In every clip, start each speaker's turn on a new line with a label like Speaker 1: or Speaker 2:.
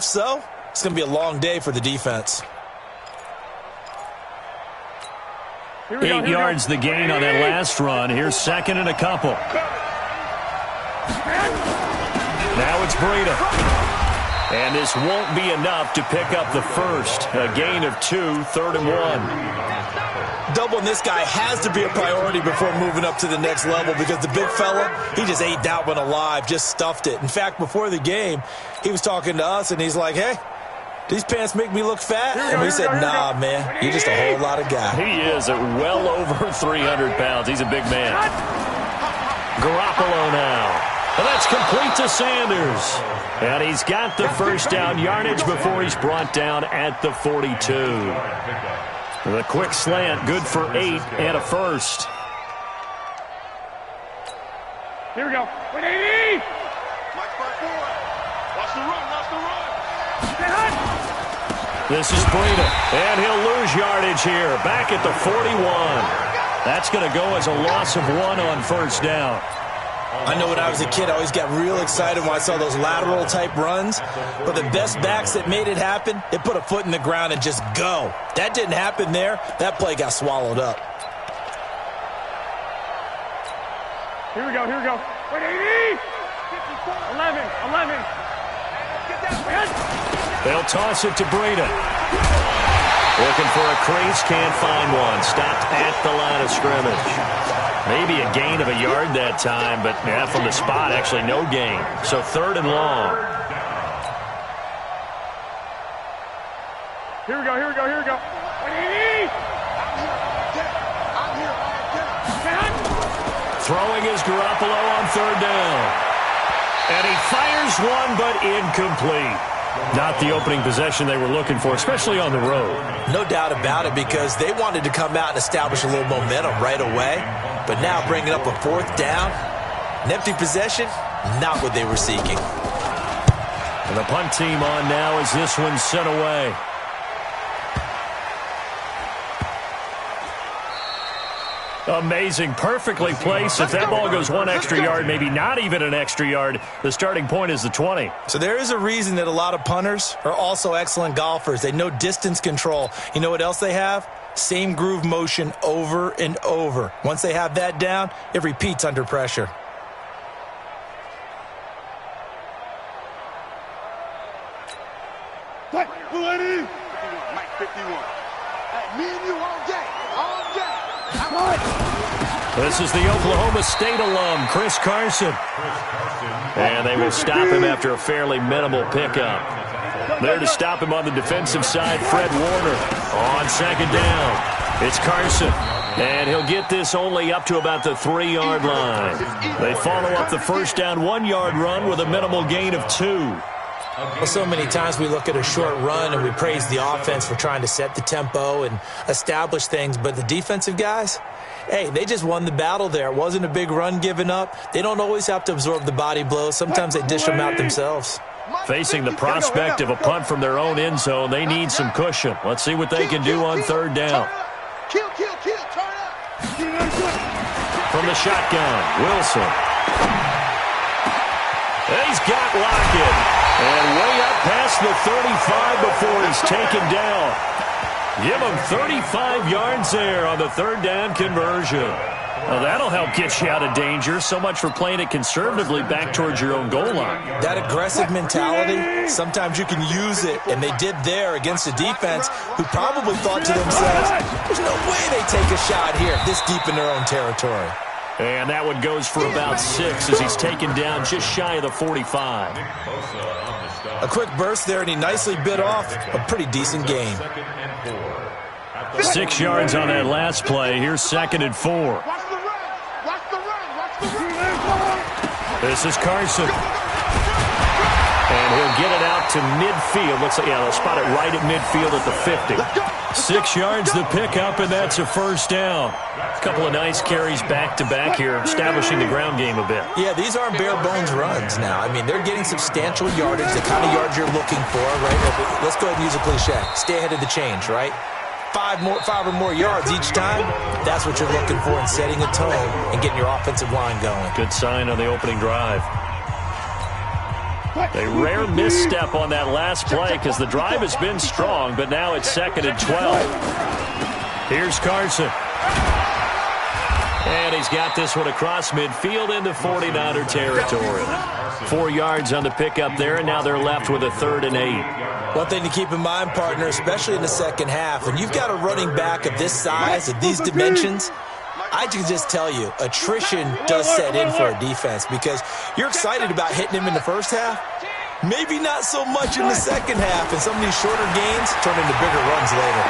Speaker 1: So, it's going to be a long day for the defense.
Speaker 2: 8 yards the gain on that last run. Here's second and a couple. Now it's Breida. And this won't be enough to pick up the first. A gain of 2, 3rd and 1.
Speaker 1: Doubling this guy has to be a priority before moving up to the next level because the big fella, he just ate that one alive, just stuffed it. In fact, before the game, he was talking to us, and he's like, hey, these pants make me look fat? And we said, nah, man, you're just a whole lot of guy.
Speaker 2: He is at well over 300 pounds. He's a big man. Garoppolo now. And that's complete to Sanders. And he's got the first down yardage before he's brought down at the 42. The quick slant, good for 8 and a first.
Speaker 3: Here we go. 180. Watch the run.
Speaker 2: This is Breida, and he'll lose yardage here. Back at the 41. That's going to go as a loss of 1 on first down.
Speaker 1: I know when I was a kid, I always got real excited when I saw those lateral-type runs. But the best backs that made it happen, they put a foot in the ground and just go. That didn't happen there. That play got swallowed up.
Speaker 3: Here we go. 180. 11.
Speaker 2: They'll toss it to Breida. Looking for a crease, can't find one. Stopped at the line of scrimmage. Maybe a gain of a yard that time, but yeah, from the spot, actually no gain. So 3rd and long.
Speaker 3: Here we go. 180.
Speaker 2: Throwing is Garoppolo on 3rd down. And he fires one, but incomplete. Not the opening possession they were looking for, especially on the road.
Speaker 1: No doubt about it, because they wanted to come out and establish a little momentum right away. But now bringing up a 4th down, an empty possession, not what they were seeking.
Speaker 2: And the punt team on now as this one's sent away. Amazing, perfectly placed. If that ball goes 1 extra yard, maybe not even an extra yard, the starting point is the 20.
Speaker 1: So there is a reason that a lot of punters are also excellent golfers. They know distance control. You know what else they have? Same groove motion over and over. Once they have that down, it repeats under pressure.
Speaker 3: Mike 51. Me and you all day.
Speaker 2: This is the Oklahoma State alum, Chris Carson. And they will stop him after a fairly minimal pickup. There to stop him on the defensive side, Fred Warner. On 2nd down, it's Carson. And he'll get this only up to about the 3-yard line. They follow up the first down 1-yard run with a minimal gain of 2.
Speaker 1: Well, so many times we look at a short run and we praise the offense for trying to set the tempo and establish things, but the defensive guys, hey, they just won the battle there. It wasn't a big run given up. They don't always have to absorb the body blows. Sometimes they dish them out themselves.
Speaker 2: Facing the prospect of a punt from their own end zone, they need some cushion. Let's see what they can do on 3rd down.
Speaker 3: Kill, turn up.
Speaker 2: From the shotgun, Wilson. He's got Lockett. And way up past the 35 before he's taken down. Give him 35 yards there on the 3rd down conversion. Well, that'll help get you out of danger. So much for playing it conservatively back towards your own goal line.
Speaker 1: That aggressive mentality, sometimes you can use it, and they did there against a defense who probably thought to themselves, there's no way they take a shot here this deep in their own territory.
Speaker 2: And that one goes for about 6 as he's taken down just shy of the 45.
Speaker 1: A quick burst there, and he nicely bit off a pretty decent gain.
Speaker 2: 6 yards on that last play. Here's 2nd and 4. This is Carson. And he'll get it out to midfield. Looks like, yeah, they'll spot it right at midfield at the 50. 6 yards the pickup, and that's a first down. A couple of nice carries back-to-back here, establishing the ground game a bit.
Speaker 1: Yeah, these aren't bare-bones runs now. I mean, they're getting substantial yardage, the kind of yards you're looking for, right? Let's go ahead and use a cliche. Stay ahead of the change, right? 5 or more yards each time, that's what you're looking for in setting a tone and getting your offensive line going.
Speaker 2: Good sign on the opening drive. A rare misstep on that last play because the drive has been strong, but now it's 2nd and 12. Here's Carson. And he's got this one across midfield into 49er territory. 4 yards on the pickup there, and now they're left with a 3rd and 8.
Speaker 1: One thing to keep in mind, partner, especially in the second half, when you've got a running back of this size, of these dimensions, I can just tell you, attrition does set in for a defense because you're excited about hitting him in the first half. Maybe not so much in the second half, and some of these shorter gains turn into bigger runs later.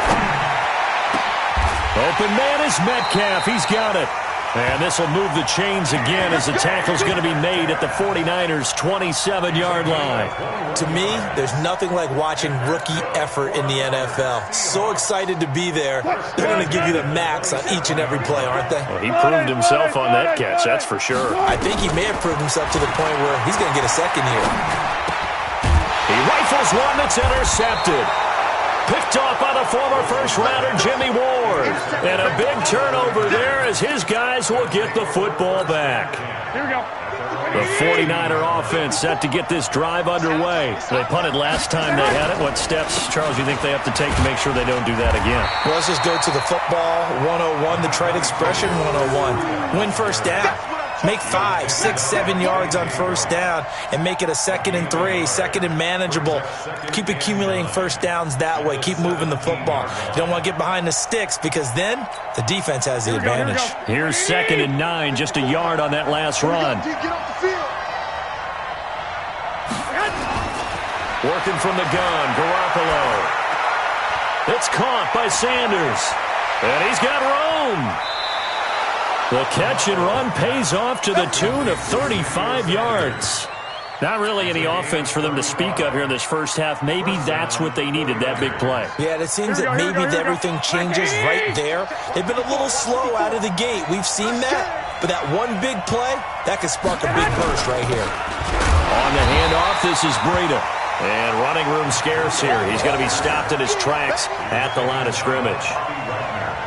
Speaker 2: Open man is Metcalf. He's got it. And this will move the chains again as the tackle's going to be made at the 49ers' 27-yard line.
Speaker 1: To me, there's nothing like watching rookie effort in the NFL. So excited to be there. They're going to give you the max on each and every play, aren't they?
Speaker 2: Well, he proved himself on that catch, that's for sure.
Speaker 1: I think he may have proved himself to the point where he's going to get a second here.
Speaker 2: He rifles one that's intercepted. Picked off by the former first-rounder Jimmy Ward. And a big turnover there as his guys will get the football back.
Speaker 3: Here we go.
Speaker 2: The 49er offense set to get this drive underway. They punted last time they had it. What steps, Charles, you think they have to take to make sure they don't do that again?
Speaker 1: Well, let's just go to the football 101, the trade expression 101. Win first down. Make 5, 6, 7 yards on first down and make it a 2nd and 3, 2nd and manageable. Keep accumulating first downs that way. Keep moving the football. You don't want to get behind the sticks because then the defense has the advantage.
Speaker 2: Here's 2nd and 9, just a yard on that last run. Working from the gun, Garoppolo. It's caught by Sanders. And he's got room. The catch and run pays off to the tune of 35 yards. Not really any offense for them to speak of here in this first half. Maybe that's what they needed, that big play.
Speaker 1: Yeah, it seems that maybe everything changes right there. They've been a little slow out of the gate. We've seen that. But that one big play, that could spark a big burst right here.
Speaker 2: On the handoff, this is Breida. And running room scarce here. He's going to be stopped in his tracks at the line of scrimmage.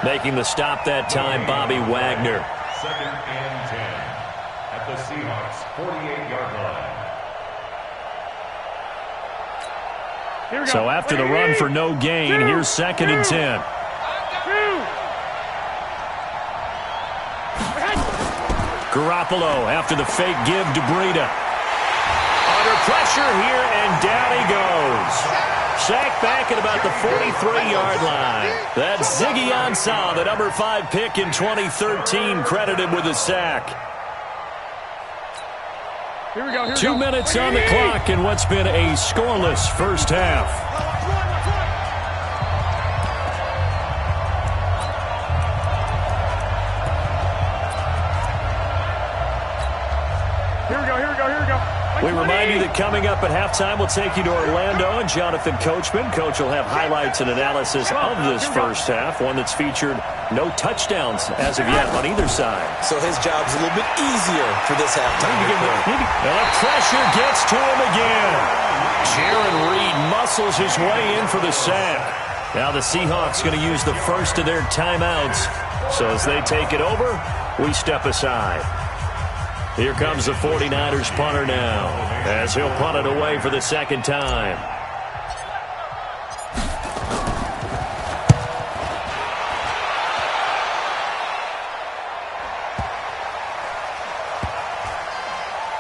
Speaker 2: Making the stop that time, Bobby Wagner.
Speaker 4: 2nd and 10 at the Seahawks' 48-yard line.
Speaker 2: So after the run for no gain, here's 2nd and 10. Garoppolo after the fake give to Breida. Under pressure here, and down he goes. Sacked back at about the 43-yard line. That's Ziggy Ansah, the number 5 pick in 2013, credited with a sack.
Speaker 3: Here we go.
Speaker 2: 2 minutes on the clock in what's been a scoreless first half.
Speaker 3: Here we go.
Speaker 2: We remind you that coming up at halftime, we'll take you to Orlando and Jonathan Coachman. Coach will have highlights and analysis of this first half, one that's featured no touchdowns as of yet on either side.
Speaker 1: So his job's a little bit easier for this halftime.
Speaker 2: And the pressure gets to him again. Jaron Reed muscles his way in for the sack. Now the Seahawks going to use the first of their timeouts. So as they take it over, we step aside. Here comes the 49ers punter now, as he'll punt it away for the second time.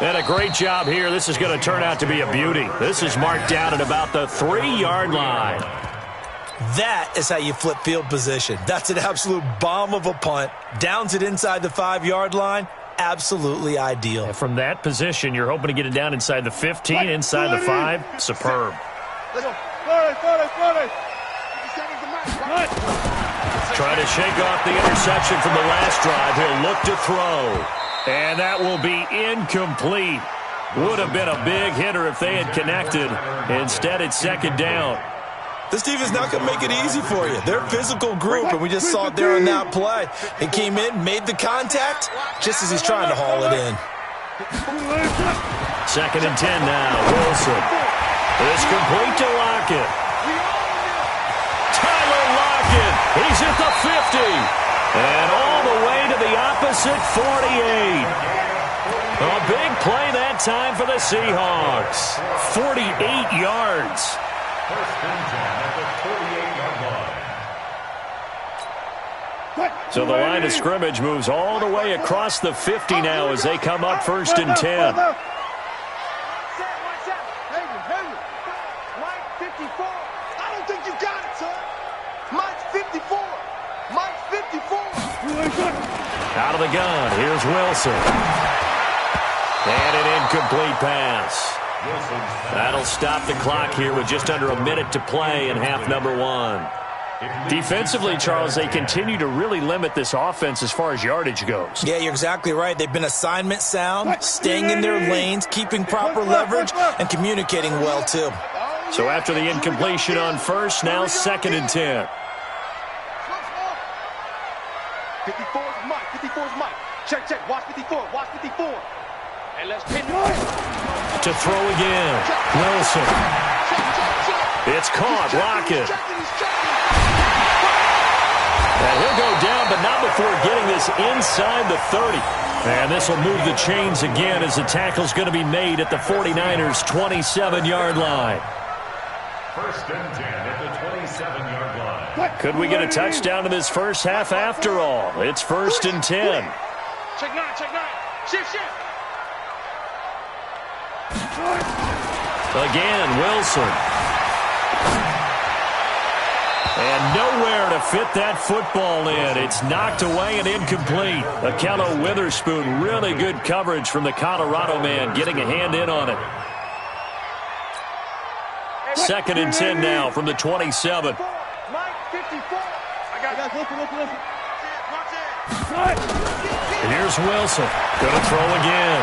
Speaker 2: And a great job here. This is going to turn out to be a beauty. This is marked down at about the 3-yard line.
Speaker 1: That is how you flip field position. That's an absolute bomb of a punt. Downs it inside the 5-yard line. Absolutely ideal.
Speaker 2: And from that position, you're hoping to get it down inside the 15, inside the 5. Superb. Try to shake off the interception from the last drive. He'll look to throw. And that will be incomplete. Would have been a big hitter if they had connected. Instead, it's 2nd down.
Speaker 1: This team is not going to make it easy for you. They're a physical group, and we just saw it there on that play. He came in, made the contact, just as he's trying to haul it in.
Speaker 2: 2nd and 10 now. Wilson. It's complete to Lockett. Tyler Lockett. He's at the 50. And all the way to the opposite 48. A big play that time for the Seahawks. 48 yards.
Speaker 4: First and 10 at the 48-yard line.
Speaker 2: So the line of scrimmage moves all the way across the 50 now as they come up first and 10. Out of the gun, here's Wilson. And an incomplete pass. That'll stop the clock here with just under a minute to play in half number one. Defensively, Charles, they continue to really limit this offense as far as yardage goes.
Speaker 1: Yeah, you're exactly right. They've been assignment sound, staying in their lanes, keeping proper leverage, and communicating well, too.
Speaker 2: So after the incompletion on first, now second and 10.
Speaker 3: 54 is Mike. 54 is Mike. Check, check. Watch 54. Watch 54. And let's pin it.
Speaker 2: To throw again. Wilson. It's caught. Lockett. And he'll go down, but not before getting this inside the 30. And this will move the chains again as the tackle's going to be made at the 49ers' 27-yard line.
Speaker 4: First and 10 at the 27-yard line.
Speaker 2: Could we get a touchdown in this first half after all? It's first and 10.
Speaker 3: Check nine. Check nine. Shift, shift.
Speaker 2: Again, Wilson. And nowhere to fit that football in. It's knocked away and incomplete. Akello Witherspoon, really good coverage from the Colorado man, getting a hand in on it. Second and 10 now from the 27.
Speaker 3: Mike, 54. I got it. Listen.
Speaker 2: And here's Wilson. Going to throw again.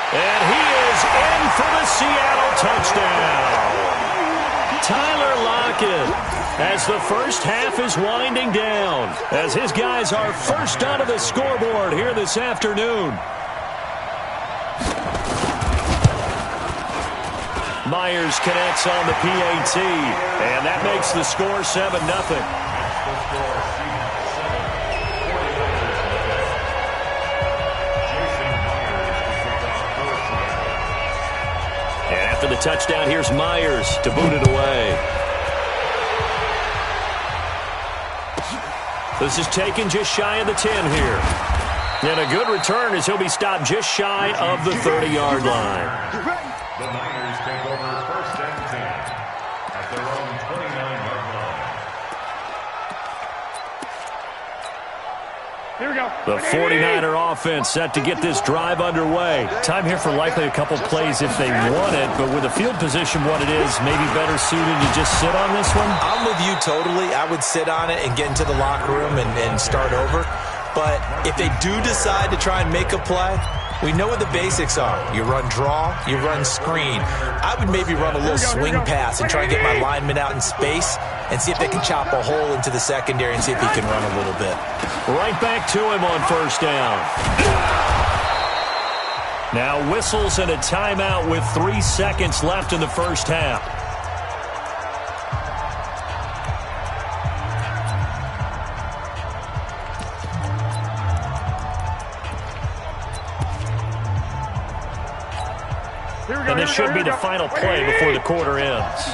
Speaker 2: And he is in for the Seattle touchdown. Tyler Lockett, as the first half is winding down, as his guys are first onto the scoreboard here this afternoon. Myers connects on the PAT, and that makes the score 7-0. And after the touchdown, here's Myers to boot it away. This is taken just shy of the 10 here. And a good return as he'll be stopped just shy of the 30-yard line.
Speaker 4: The Niners take over first and 10 at their own 29-yard line.
Speaker 3: Here we go.
Speaker 2: The 49er offense set to get this drive underway. Time here for likely a couple plays if they want it, but with the field position what it is, maybe better suited to just sit on this one?
Speaker 1: I'm with you totally. I would sit on it and get into the locker room and start over. But if they do decide to try and make a play, we know what the basics are. You run draw, you run screen. I would maybe run a little swing pass and try and get my lineman out in space and see if they can chop a hole into the secondary and see if he can run a little bit.
Speaker 2: Right back to him on first down. Now whistles and a timeout with 3 seconds left in the first half. And this should be the final play before the quarter ends.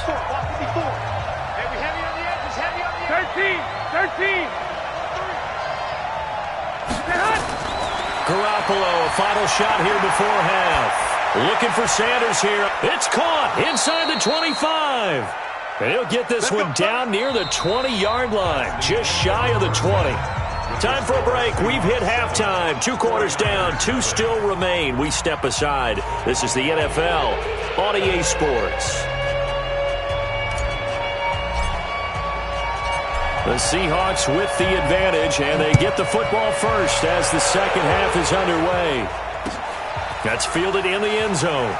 Speaker 3: 13.
Speaker 2: Garoppolo, a final shot here before half. Looking for Sanders here. It's caught inside the 25. And he'll get this one down near the 20-yard line, just shy of the 20. Time for a break. We've hit halftime. 2 quarters down, 2 still remain. We step aside. This is the NFL on EA Sports. The Seahawks with the advantage, and they get the football first as the second half is underway. That's fielded in the end zone.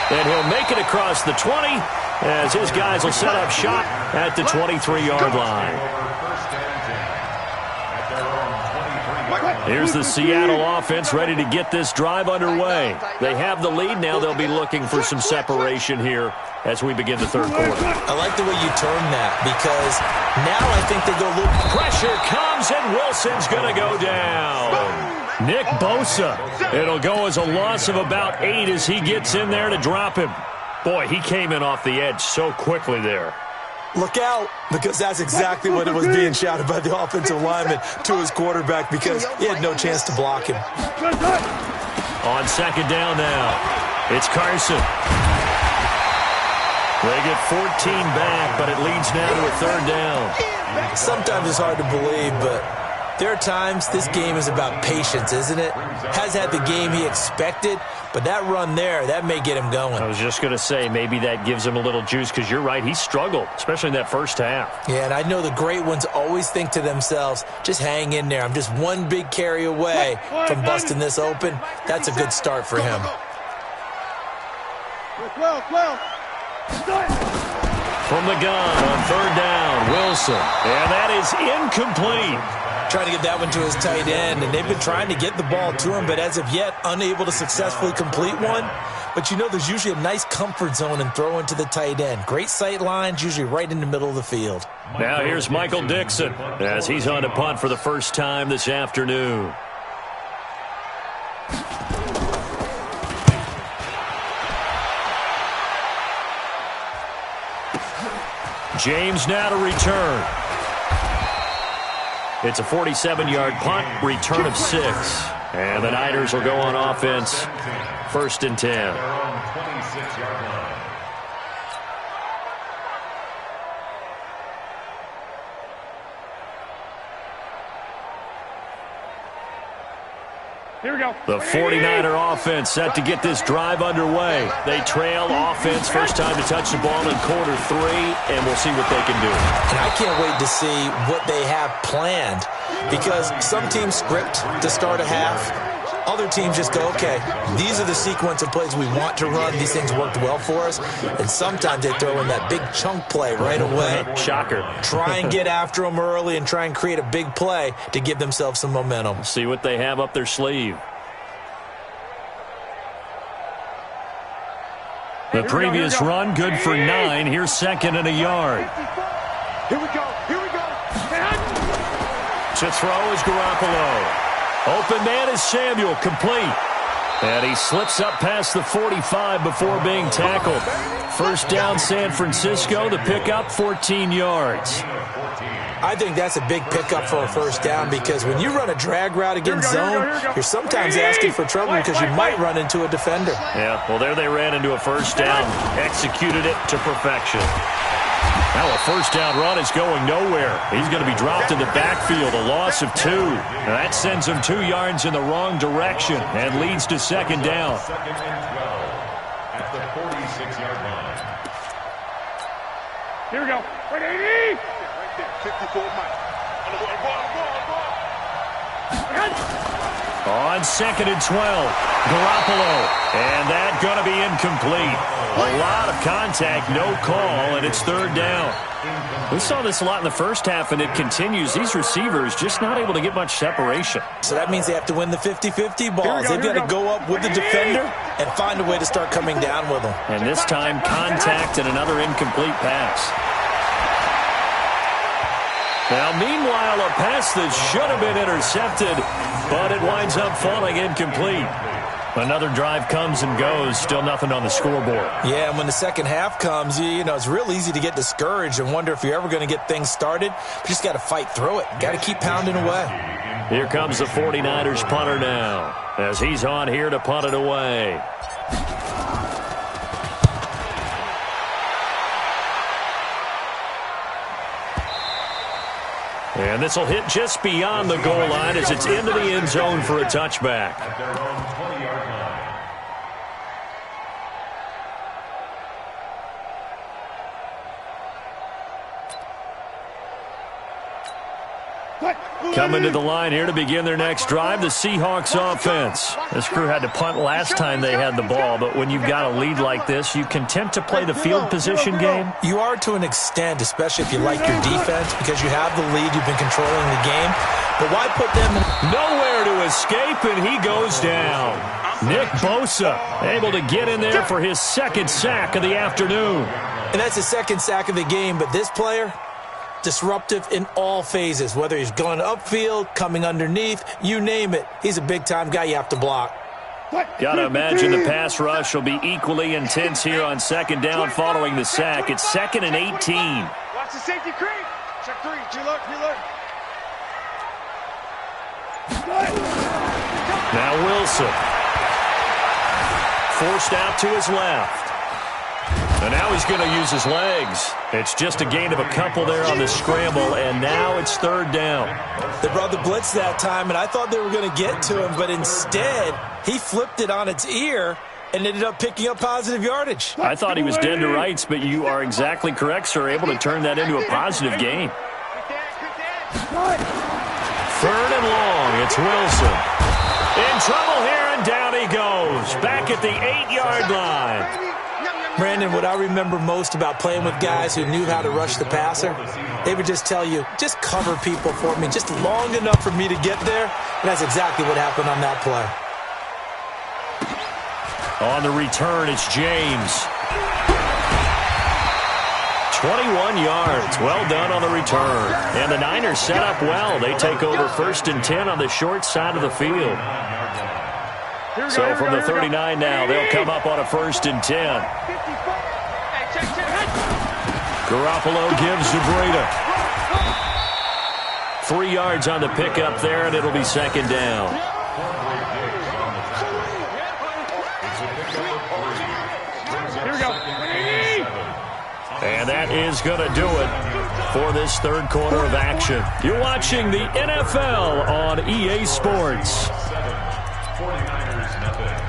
Speaker 2: And he'll make it across the 20 as his guys will set up shop at the 23-yard line. Here's the Seattle offense ready to get this drive underway. They have the lead. Now they'll be looking for some separation here as we begin the third quarter.
Speaker 1: I like the way you turn that because now I think they go a little...
Speaker 2: Pressure comes and Wilson's going to go down. Nick Bosa. It'll go as a loss of about 8 as he gets in there to drop him. Boy, he came in off the edge so quickly there.
Speaker 1: Look out, because that's exactly what it was being shouted by the offensive lineman to his quarterback because he had no chance to block him.
Speaker 2: On second down now, it's Carson. They get 14 back, but it leads now to a third down.
Speaker 1: Sometimes it's hard to believe, but there are times this game is about patience, isn't it? Has had the game he expected, but that run there, that may get him going.
Speaker 2: I was just going to say, maybe that gives him a little juice because you're right, he struggled, especially in that first half.
Speaker 1: Yeah, and I know the great ones always think to themselves, just hang in there. I'm just one big carry away from busting this open. That's a good start for him.
Speaker 2: From the gun on third down, Wilson. And that is incomplete.
Speaker 1: Trying to get that one to his tight end, and they've been trying to get the ball to him, but as of yet, unable to successfully complete one. But you know there's usually a nice comfort zone in throwing to the tight end. Great sight lines, usually right in the middle of the field.
Speaker 2: Now here's Michael Dixon as he's on to punt for the first time this afternoon. James now to return. It's a 47-yard punt, return of 6. And the Niners will go on offense, 1st and 10.
Speaker 3: Here we go.
Speaker 2: The 49er offense set to get this drive underway. They trail offense, first time to touch the ball in quarter 3, and we'll see what they can do.
Speaker 1: And I can't wait to see what they have planned because some teams script to start a half. Other teams just go, okay, these are the sequence of plays we want to run. These things worked well for us. And sometimes they throw in that big chunk play right away.
Speaker 2: Shocker.
Speaker 1: Try and get after them early and try and create a big play to give themselves some momentum.
Speaker 2: See what they have up their sleeve. The previous run, good for 9. Here's 2nd and a yard.
Speaker 3: Here we go. Here we go.
Speaker 2: To throw is Garoppolo. Open man is Samuel, complete. And he slips up past the 45 before being tackled. First down, San Francisco. The pickup, 14 yards.
Speaker 1: I think that's a big pickup for a first down because when you run a drag route against zone, you're sometimes asking for trouble because you might run into a defender.
Speaker 2: Yeah, well, there they ran into a first down. Executed it to perfection. Now a first down run is going nowhere. He's going to be dropped in the backfield, a loss of 2. Now that sends him 2 yards in the wrong direction and leads to 2nd down.
Speaker 4: 2nd and 12 at the 46-yard line.
Speaker 3: Here we go. Right 80. Right there. 54 Mike.
Speaker 2: On 2nd and 12, Garoppolo. And that going to be incomplete. A lot of contact, no call, and it's 3rd down. We saw this a lot in the first half, and it continues. These receivers just not able to get much separation.
Speaker 1: So that means they have to win the 50-50 balls. They've got to go up with the defender and find a way to start coming down with them.
Speaker 2: And this time, contact and another incomplete pass. Now, meanwhile, a pass that should have been intercepted, but it winds up falling incomplete. Another drive comes and goes, still nothing on the scoreboard.
Speaker 1: Yeah, and when the second half comes, you know, it's real easy to get discouraged and wonder if you're ever going to get things started. You just got to fight through it. Got to keep pounding away.
Speaker 2: Here comes the 49ers punter now, as he's on here to punt it away. And this will hit just beyond the goal line as it's into the end zone for a touchback.
Speaker 4: At their own 20-yard line.
Speaker 2: Coming to the line here to begin their next drive, the Seahawks offense. This crew had to punt last time they had the ball, but when you've got a lead like this, you can tend to play the field position game.
Speaker 1: You are to an extent, especially if you like your defense, because you have the lead, you've been controlling the game. But why put them in?
Speaker 2: Nowhere to escape, and he goes down. Nick Bosa able to get in there for his 2nd sack of the afternoon.
Speaker 1: And that's his 2nd sack of the game, but this player, disruptive in all phases, whether he's going upfield, coming underneath, you name it. He's a big-time guy you have to block.
Speaker 2: Got to imagine the pass rush will be equally intense here on second down following the sack. It's 2nd and 18.
Speaker 3: Watch the safety creep. Check 3. G-look.
Speaker 2: Now Wilson. Forced out to his left. And now he's going to use his legs. It's just a gain of a couple there on the scramble, and now it's 3rd down.
Speaker 1: They brought the blitz that time, and I thought they were going to get to him, but instead he flipped it on its ear and ended up picking up positive yardage.
Speaker 2: I thought he was dead to rights, but you are exactly correct, sir. Able to turn that into a positive gain. 3rd and long. It's Wilson. In trouble here, and down he goes. Back at the 8-yard line.
Speaker 1: Brandon, what I remember most about playing with guys who knew how to rush the passer, they would just tell you, just cover people for me, just long enough for me to get there. And that's exactly what happened on that play.
Speaker 2: On the return, it's James. 21 yards. Well done on the return. And the Niners set up well. They take over 1st and 10 on the short side of the field. So from the 39 now, they'll come up on a 1st and 10. Garoppolo gives to Breida. 3 yards on the pickup there, and it'll be 2nd down.
Speaker 3: Here we go.
Speaker 2: And that is going to do it for this 3rd quarter of action. You're watching the NFL on EA Sports.
Speaker 4: 49ers nothing.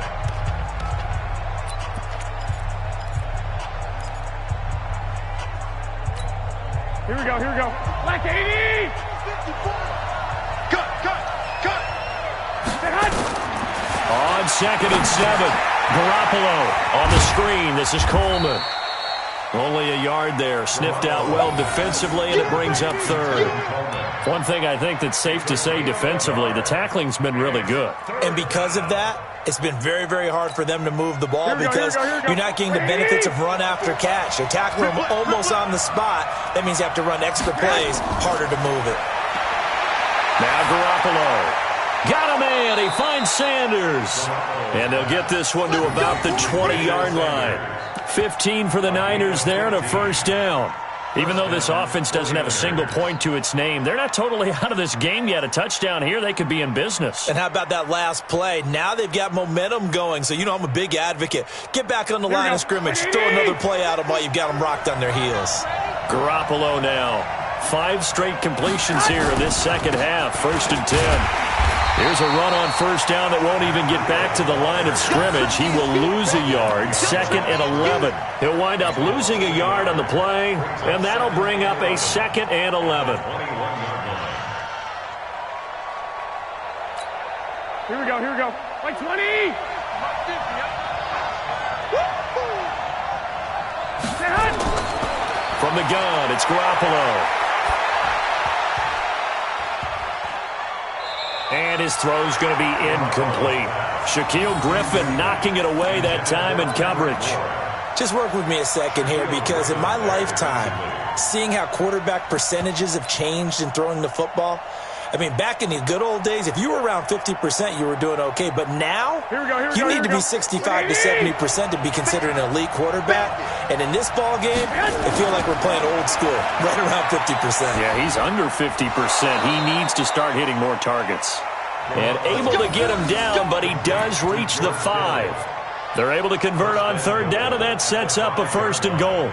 Speaker 3: Here we go. Black 80! Cut!
Speaker 2: On 2nd and 7, Garoppolo on the screen. This is Coleman. Only a yard there. Sniffed out well defensively, and it brings up 3rd. One thing I think that's safe to say defensively, the tackling's been really good.
Speaker 1: And because of that, it's been very, very hard for them to move the ball because you're not getting the benefits of run after catch. They tackle them almost on the spot. That means you have to run extra plays, harder to move it.
Speaker 2: Now Garoppolo. Got a man. He finds Sanders. And they'll get this one to about the 20-yard line. 15 for the Niners there and a 1st down. Even though this offense doesn't have a single point to its name, they're not totally out of this game yet. A touchdown here, they could be in business.
Speaker 1: And how about that last play? Now they've got momentum going. So, I'm a big advocate. Get back on the line of scrimmage. Throw another play at them while you've got them rocked on their heels.
Speaker 2: Garoppolo now. 5 straight completions here in this second half. 1st and 10. Here's a run on 1st down that won't even get back to the line of scrimmage. He will lose a yard. 2nd and 11. He'll wind up losing a yard on the play, and that'll bring up a 2nd and 11.
Speaker 3: Here we go. Like 20!
Speaker 2: From the gun, it's Garoppolo. And his throw's going to be incomplete. Shaquille Griffin knocking it away that time in coverage.
Speaker 1: Just work with me a second here because in my lifetime, seeing how quarterback percentages have changed in throwing the football, back in the good old days, if you were around 50%, you were doing okay. But now, you need to be 65 to 70% to be considered an elite quarterback. And in this ball game, I feel like we're playing old school, right around 50%.
Speaker 2: Yeah, he's under 50%. He needs to start hitting more targets. And able to get him down, but he does reach the 5. They're able to convert on 3rd down, and that sets up a 1st and goal.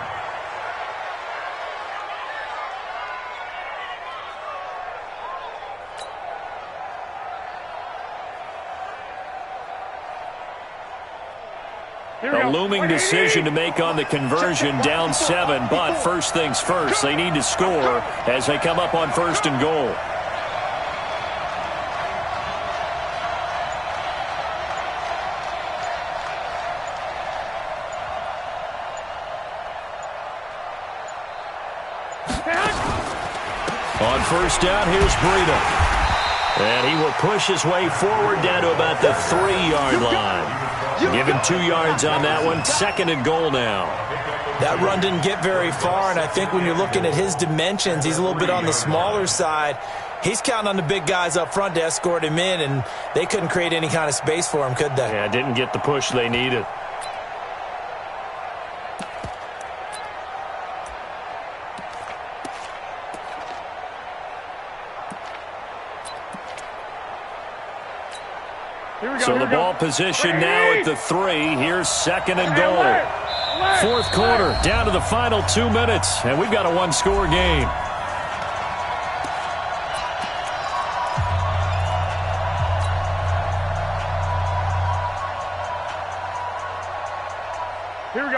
Speaker 2: A looming decision to make on the conversion, down 7, but first things first, they need to score as they come up on 1st and goal. On 1st down, here's Breida. And he will push his way forward down to about the 3-yard line. Give him 2 yards on that one. 2nd and goal now.
Speaker 1: That run didn't get very far, and I think when you're looking at his dimensions, he's a little bit on the smaller side. He's counting on the big guys up front to escort him in, and they couldn't create any kind of space for him, could they?
Speaker 2: Yeah, didn't get the push they needed. So the ball position now at the 3. Here's 2nd and goal. 4th quarter, down to the final 2 minutes, and we've got a 1-score game.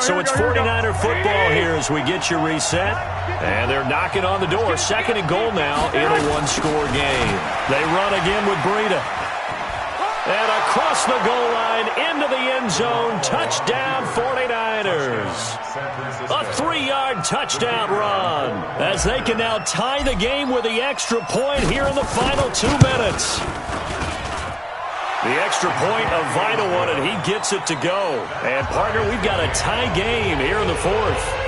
Speaker 2: So it's 49er football here as we get you reset. And they're knocking on the door. 2nd and goal now in a 1-score game. They run again with Breida. And across the goal line, into the end zone, touchdown 49ers. A 3-yard touchdown run as they can now tie the game with the extra point here in the final 2 minutes. The extra point, a vital one, and he gets it to go. And, partner, we've got a tie game here in the 4th.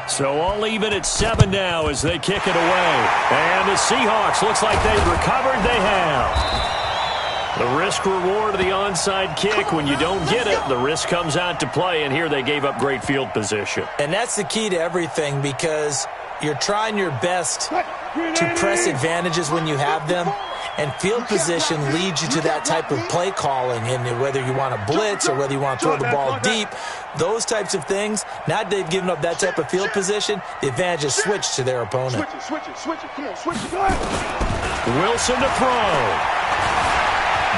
Speaker 2: So all even at 7 now as they kick it away. And the Seahawks, looks like they've recovered. They have. The risk reward of the onside kick. When you don't get it, the risk comes out to play. And here they gave up great field position.
Speaker 1: And that's the key to everything, because you're trying your best to press advantages when you have them. And field position leads you to that type of play calling. And whether you want to blitz or whether you want to throw the ball deep, those types of things, now they've given up that type of field position, the advantage is switched to their opponent.
Speaker 3: Switch it. Come on, switch it. Go ahead.
Speaker 2: Wilson to throw.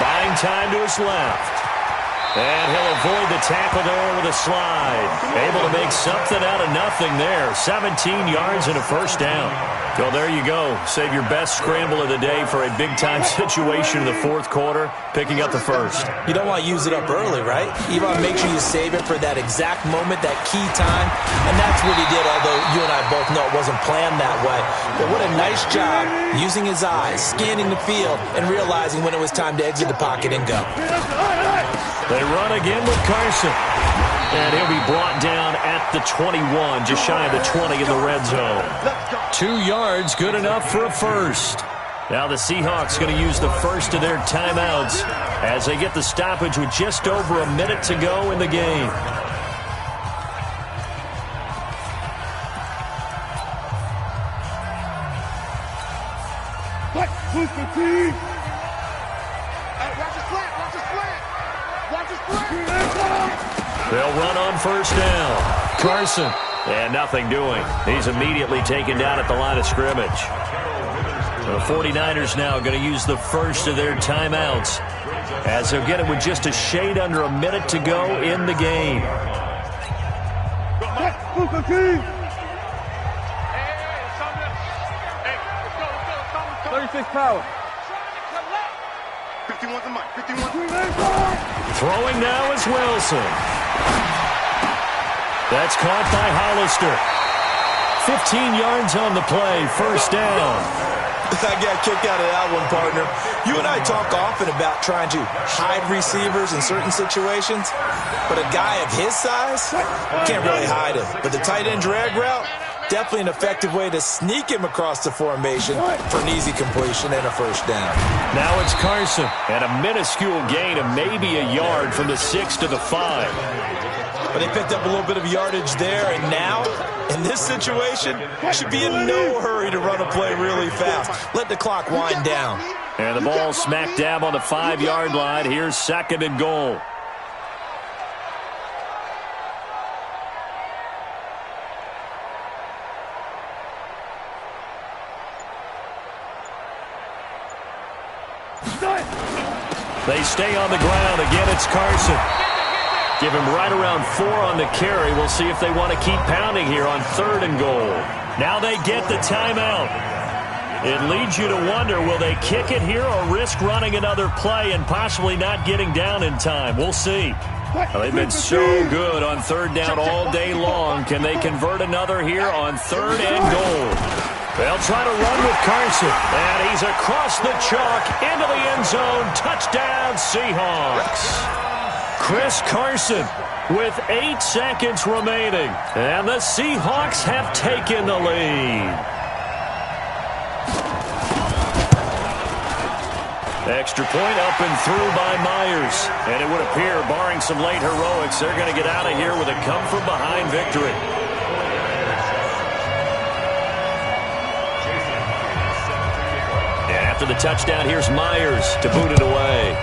Speaker 2: Buying time to his left. And he'll avoid the tackle there with a slide. Able to make something out of nothing there. 17 yards and a 1st down. Well, there you go. Save your best scramble of the day for a big-time situation in the 4th quarter, picking up the 1st.
Speaker 1: You don't want to use it up early, right? You want to make sure you save it for that exact moment, that key time. And that's what he did, although you and I both know it wasn't planned that way. But what a nice job using his eyes, scanning the field, and realizing when it was time to exit the pocket and go.
Speaker 2: They run again with Carson. And he'll be brought down at the 21, just shy of the 20 in the red zone. 2 yards, good enough for a 1st. Now the Seahawks going to use the first of their timeouts as they get the stoppage with just over a minute to go in the game. They'll run on 1st down. Carson. And nothing doing. He's immediately taken down at the line of scrimmage. The 49ers now going to use the first of their timeouts as they'll get it with just a shade under a minute to go in the game.
Speaker 3: 36 power. 51's the mic. 51.
Speaker 2: Throwing now is Wilson. That's caught by Hollister. 15 yards on the play, 1st down.
Speaker 1: I got kicked out of that one, partner. You and I talk often about trying to hide receivers in certain situations, but a guy of his size can't really hide him. But the tight end drag route, definitely an effective way to sneak him across the formation for an easy completion and a 1st down.
Speaker 2: Now it's Carson, and a minuscule gain of maybe a yard from the 6 to the 5.
Speaker 1: But they picked up a little bit of yardage there, and now, in this situation, should be in no hurry to run a play really fast. Let the clock wind down.
Speaker 2: And the ball smack dab on the 5-yard line. Here's 2nd and goal. They stay on the ground. Again, it's Carson. Give him right around 4 on the carry. We'll see if they want to keep pounding here on 3rd and goal. Now they get the timeout. It leads you to wonder, will they kick it here or risk running another play and possibly not getting down in time? We'll see. Well, they've been so good on 3rd down all day long. Can they convert another here on 3rd and goal? They'll try to run with Carson. And he's across the chalk into the end zone. Touchdown, Seahawks. Chris Carson with 8 seconds remaining. And the Seahawks have taken the lead. Extra point up and through by Myers. And it would appear, barring some late heroics, they're going to get out of here with a come-from-behind victory. And after the touchdown, here's Myers to boot it away.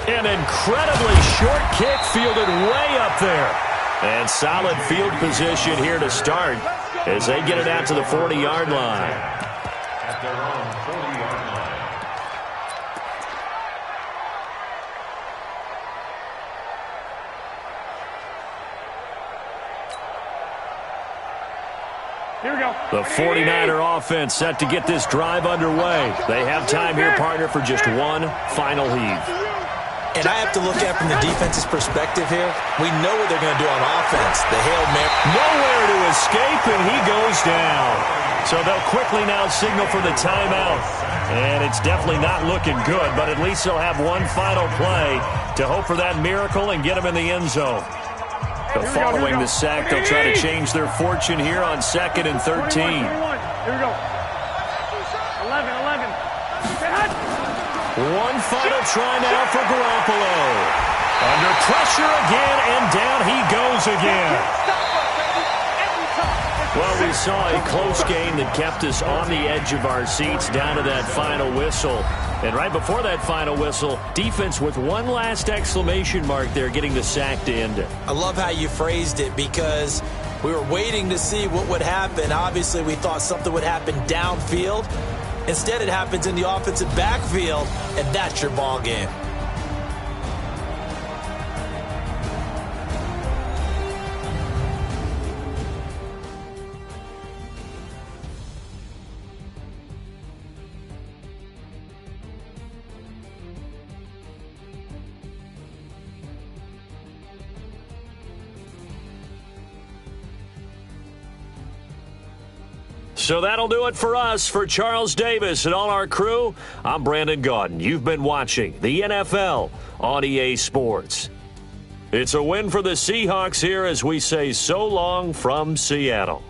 Speaker 2: An incredibly short kick fielded way up there. And solid field position here to start as they get it out to the 40-yard line.
Speaker 4: At their own 40-yard line.
Speaker 3: Here we go.
Speaker 2: The 49er offense set to get this drive underway. They have time here, partner, for just one final heave.
Speaker 1: And I have to look at it from the defense's perspective here. We know what they're going to do on offense. The Hail Mary.
Speaker 2: Nowhere to escape, and he goes down. So they'll quickly now signal for the timeout. And it's definitely not looking good, but at least they'll have one final play to hope for that miracle and get them in the end zone. So following the sack, they'll try to change their fortune here on 2nd and 13.
Speaker 3: 21. Here we go. 11.
Speaker 2: One final try now for Garoppolo. Under pressure again, and down he goes again. Well, we saw a close game that kept us on the edge of our seats down to that final whistle. And right before that final whistle, defense with one last exclamation mark there, getting the sack to end it.
Speaker 1: I love how you phrased it because we were waiting to see what would happen. Obviously, we thought something would happen downfield. Instead, it happens in the offensive backfield, and that's your ball game.
Speaker 2: So that'll do it for us. For Charles Davis and all our crew, I'm Brandon Gaudin. You've been watching the NFL on EA Sports. It's a win for the Seahawks here as we say so long from Seattle.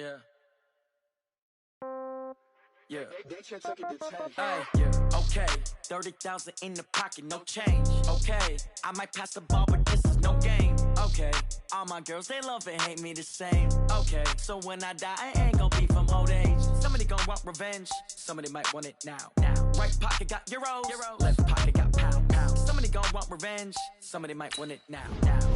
Speaker 5: Yeah. Yeah. Hey, yeah. Okay, 30,000 in the pocket, no change. Okay, I might pass the ball, but this is no game. Okay, all my girls, they love and hate me the same. Okay, so when I die, I ain't gonna be from old age. Somebody gonna want revenge, somebody might want it now. Right pocket got euros, left pocket got pound. Somebody gonna want revenge, somebody might want it now.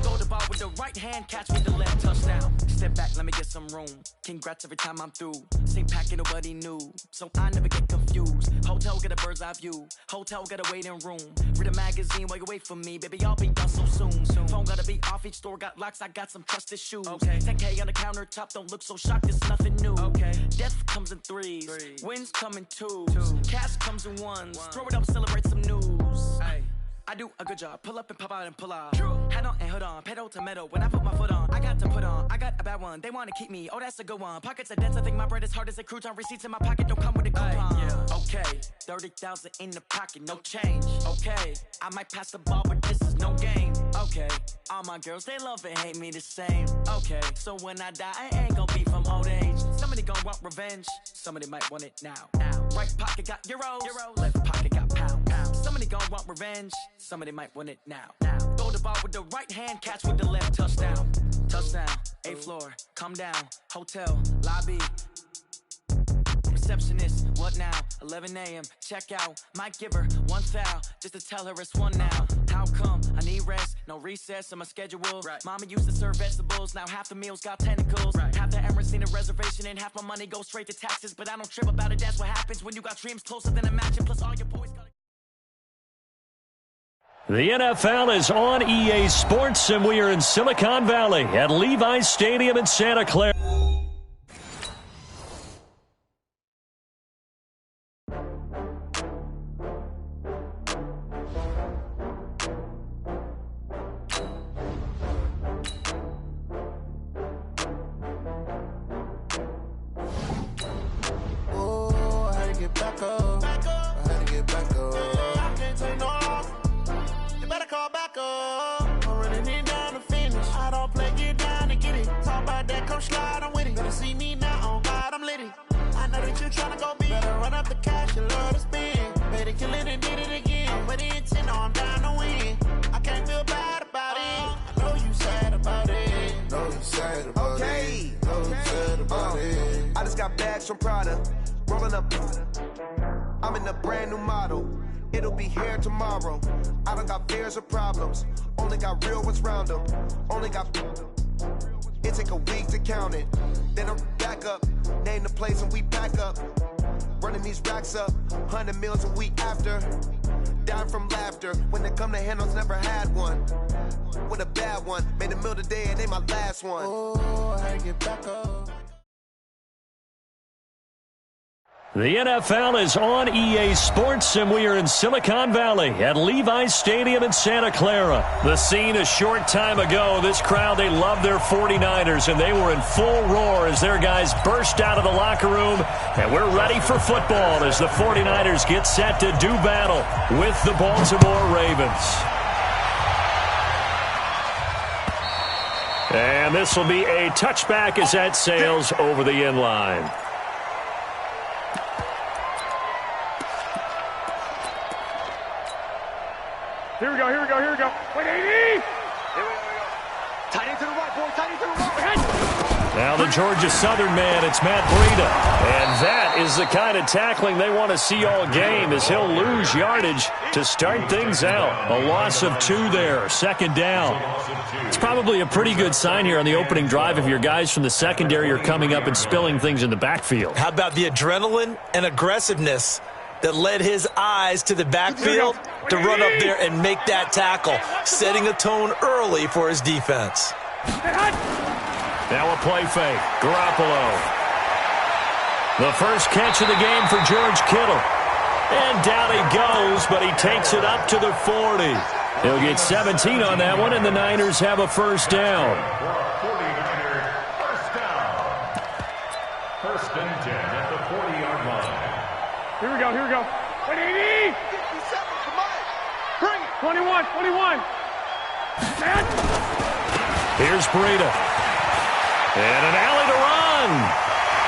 Speaker 5: Throw the ball with the right hand, catch with the left, touchdown. Step back, let me get some room. Congrats every time I'm through. Same packet, nobody knew, so I never get confused. Hotel get a bird's eye view. Hotel get a waiting room. Read a magazine while you wait for me, baby. I'll be done so soon. Phone gotta be off. Each store got locks. I got some trusted shoes. Okay. 10K on the countertop. Don't look so shocked. It's nothing new. Okay. Death comes in threes. Wins come in twos. Cash comes in ones. Throw it up, celebrate some news. Ay. I do a good job. Pull up and pop out and pull out. Head on and hood on. Pedal to metal. When I put my foot on, I got to put on. I got a bad one. They want to keep me. Oh, that's a good one. Pockets are dense. I think my bread is hard as a crouton. Receipts in my pocket don't come with a coupon. Yeah. Okay. 30,000 in the pocket. No change. Okay. I might pass the ball, but this is no game. Okay. All my girls, they love and hate me the same. Okay. So when I die, I ain't gonna be from old age. Somebody gonna want revenge. Somebody might want it now. Right pocket got euros. Left pocket got pound. Somebody gonna want revenge. Somebody might win it now. Throw the ball with the right hand, catch with the left, touchdown. Touchdown, 8th floor, come down, hotel, lobby. Receptionist, what now? 11 a.m., check out. Might give her one foul, just to tell her it's one now. How come? I need rest, no recess in my schedule. Right. Mama used to serve vegetables, now half the meals got tentacles. Right. Half the Emirates need a reservation and half my money goes straight to taxes. But I don't trip about it, that's what happens when you got dreams closer than a match. And plus all your boys got.
Speaker 2: The NFL is on EA Sports, and we are in Silicon Valley at Levi's Stadium in Santa Clara.
Speaker 6: Oh, I had to get back up. I had to get back up. I can't take no loss. You better call back up. I'm running it down to finish. I don't play, get down to get it. Talk about that, come slide, I'm with it. Better see me now, on God, I'm litty. I know that you tryna go big. Better run up the cash, you love to spend. Better kill it and did it again. I'm with the intent, no, I'm down to win. I can't feel bad about it. I know you sad about it. Know you sad about it. Know you sad about it.
Speaker 7: I just got bags from Prada. Rolling up. I'm in a brand new model. It'll be here tomorrow. I don't got fears or problems. Only got real ones round them. Only got. It take a week to count it. Then I'm back up. Name the place and we back up. Running these racks up. 100 meals a week after. Dying from laughter. When they come to handles, never had one. With a bad one. Made a meal today and they my last one.
Speaker 6: Oh, I had to get back up.
Speaker 2: The NFL is on EA Sports, and we are in Silicon Valley at Levi's Stadium in Santa Clara. The scene a short time ago, this crowd, they love their 49ers, and they were in full roar as their guys burst out of the locker room. And we're ready for football as the 49ers get set to do battle with the Baltimore Ravens. And this will be a touchback as that sails over the end line.
Speaker 3: Here we go. Wait, 80! Here we go. Tight end to the right, boy. Tight end to the right.
Speaker 2: Now the Georgia Southern man, it's Matt Breida. And that is the kind of tackling they want to see all game as he'll lose yardage to start things out. A loss of 2 there, second down. It's probably a pretty good sign here on the opening drive if your guys from the secondary are coming up and spilling things in the backfield.
Speaker 1: How about the adrenaline and aggressiveness that led his eyes to the backfield to run up there and make that tackle, setting a tone early for his defense.
Speaker 2: Now a play fake. Garoppolo. The first catch of the game for George Kittle. And down he goes, but he takes it up to the 40. He'll get 17 on that one, and the Niners have a first down.
Speaker 4: 49ers, first down. First and 10 at the 40-yard line.
Speaker 3: Here we go. Wait, 80!
Speaker 6: 57, come on. Bring it.
Speaker 3: 21.
Speaker 2: Here's Breida. And an alley to run.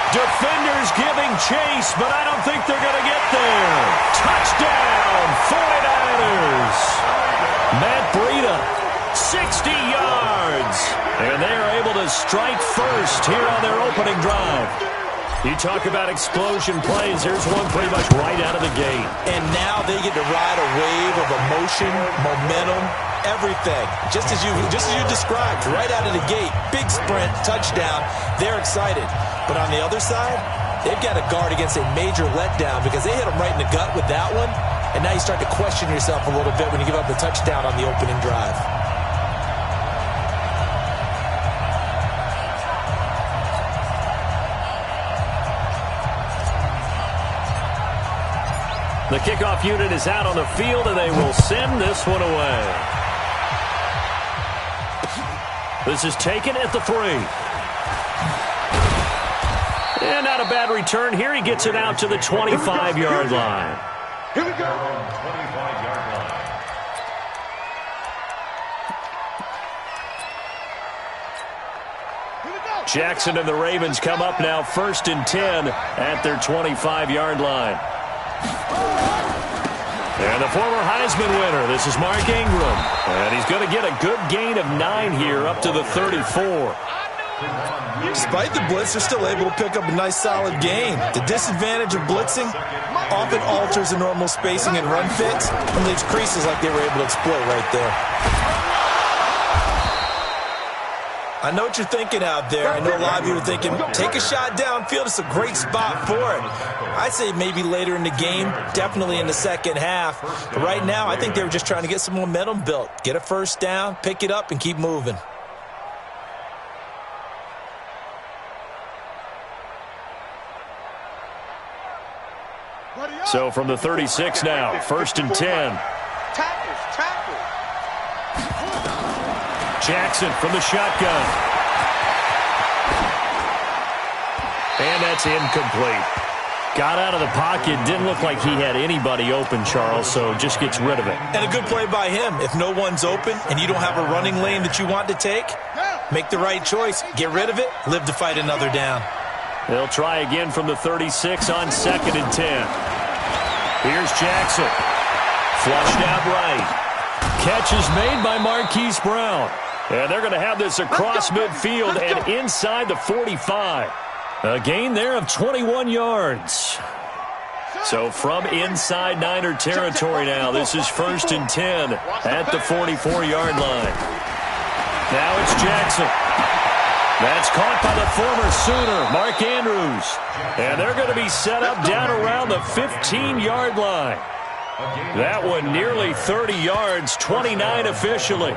Speaker 2: Defenders giving chase, but I don't think they're going to get there. Touchdown, 49ers. Matt Breida, 60 yards. And they are able to strike first here on their opening drive. You talk about explosion plays. Here's one pretty much right out of the gate.
Speaker 1: And now they get to ride a wave of emotion, momentum, everything. Just as you described, right out of the gate. Big sprint, touchdown. They're excited. But on the other side, they've got to guard against a major letdown because they hit them right in the gut with that one. And now you start to question yourself a little bit when you give up a touchdown on the opening drive.
Speaker 2: The kickoff unit is out on the field, and they will send this one away. This is taken at the 3. And not a bad return here. He gets it out to the 25-yard line.
Speaker 3: Here we go.
Speaker 4: 25-yard line.
Speaker 2: Jackson and the Ravens come up now 1st and 10 at their 25-yard line. And the former Heisman winner, this is Mark Ingram. And he's going to get a good gain of 9 here up to the 34.
Speaker 1: Despite the blitz, they're still able to pick up a nice solid gain. The disadvantage of blitzing often alters the normal spacing and run fits and leaves creases like they were able to exploit right there. I know what you're thinking out there. I know a lot of you are thinking, take a shot downfield. It's a great spot for it. I'd say maybe later in the game, definitely in the second half. But right now, I think they were just trying to get some momentum built. Get a first down, pick it up, and keep moving.
Speaker 2: So from the 36 now, 1st and 10.
Speaker 3: Tackle.
Speaker 2: Jackson from the shotgun. And that's incomplete. Got out of the pocket. Didn't look like he had anybody open, Charles, so just gets rid of it.
Speaker 1: And a good play by him. If no one's open and you don't have a running lane that you want to take, make the right choice. Get rid of it. Live to fight another down.
Speaker 2: They'll try again from the 36 on 2nd and 10. Here's Jackson. Flushed out right. Catch is made by Marquise Brown. And they're going to have this across midfield and inside the 45. A gain there of 21 yards. So from inside Niner territory now, this is 1st and 10 at the 44-yard line. Now it's Jackson. That's caught by the former Sooner, Mark Andrews. And they're going to be set up down around the 15-yard line. That one nearly 30 yards, 29 officially.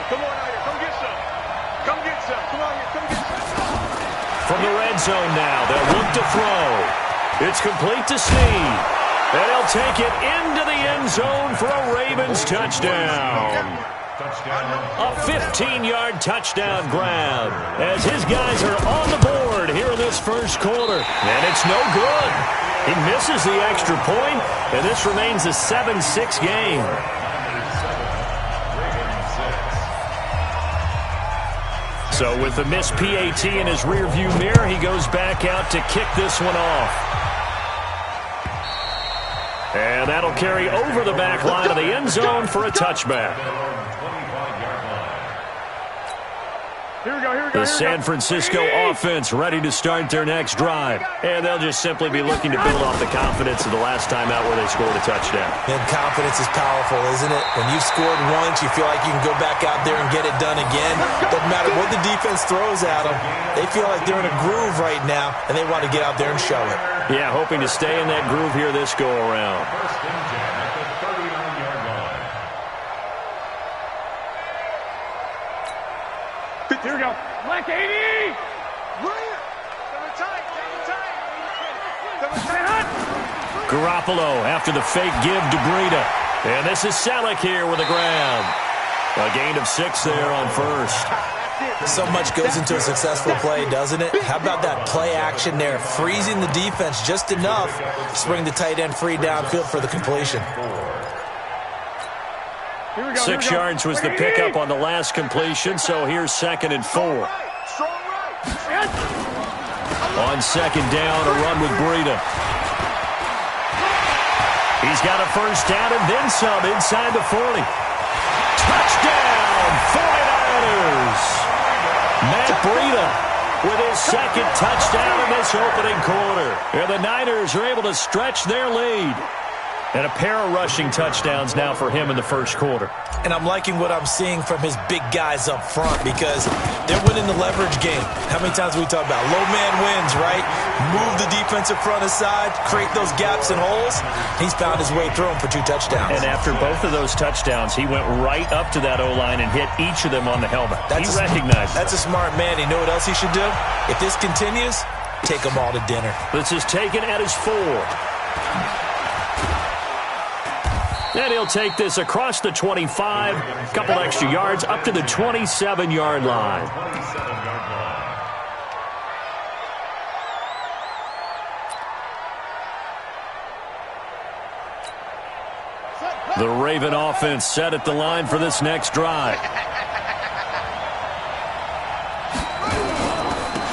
Speaker 3: Come on, Ida. Come get some. Come get some. Come on, come get some.
Speaker 2: From the red zone now, they'll look to throw. It's complete to Snead. And he'll take it into the end zone for a Ravens touchdown. A 15-yard touchdown grab as his guys are on the board here in this first quarter. And it's no good. He misses the extra point, and this remains a 7-6 game. So with the missed PAT in his rearview mirror, he goes back out to kick this one off. And that'll carry over the back line of the end zone for a touchback. The San Francisco offense ready to start their next drive. And they'll just simply be looking to build off the confidence of the last time out where they scored a touchdown.
Speaker 1: And confidence is powerful, isn't it? When you've scored once, you feel like you can go back out there and get it done again. Doesn't matter what the defense throws at them. They feel like they're in a groove right now, and they want to get out there and show it.
Speaker 2: Yeah, hoping to stay in that groove here this go-around.
Speaker 3: Here we go. Black 80.
Speaker 2: Garoppolo after the fake give to Breida. And this is Selleck here with a grab. A gain of 6 there on first.
Speaker 1: So much goes into a successful play, doesn't it? How about that play action there? Freezing the defense just enough to bring the tight end free downfield for the completion.
Speaker 2: 6 yards was the pickup on the last completion, so here's 2nd and 4. On 2nd down, a run with Breida. He's got a first down and then some inside the 40. Touchdown, 49ers! Matt Breida with his 2nd touchdown in this opening quarter. And the Niners are able to stretch their lead. And a pair of rushing touchdowns now for him in the first quarter.
Speaker 1: And I'm liking what I'm seeing from his big guys up front because they're winning the leverage game. How many times have we talked about low man wins, right? Move the defensive front aside, create those gaps and holes. He's found his way through them for 2 touchdowns.
Speaker 2: And after both of those touchdowns, he went right up to that O-line and hit each of them on the helmet. He recognized
Speaker 1: that's a smart man. You know what else he should do? If this continues, take them all to dinner.
Speaker 2: This is taken at his 4. And he'll take this across the 25, a couple extra yards, up to the 27-yard line. The Raven offense set at the line for this next drive.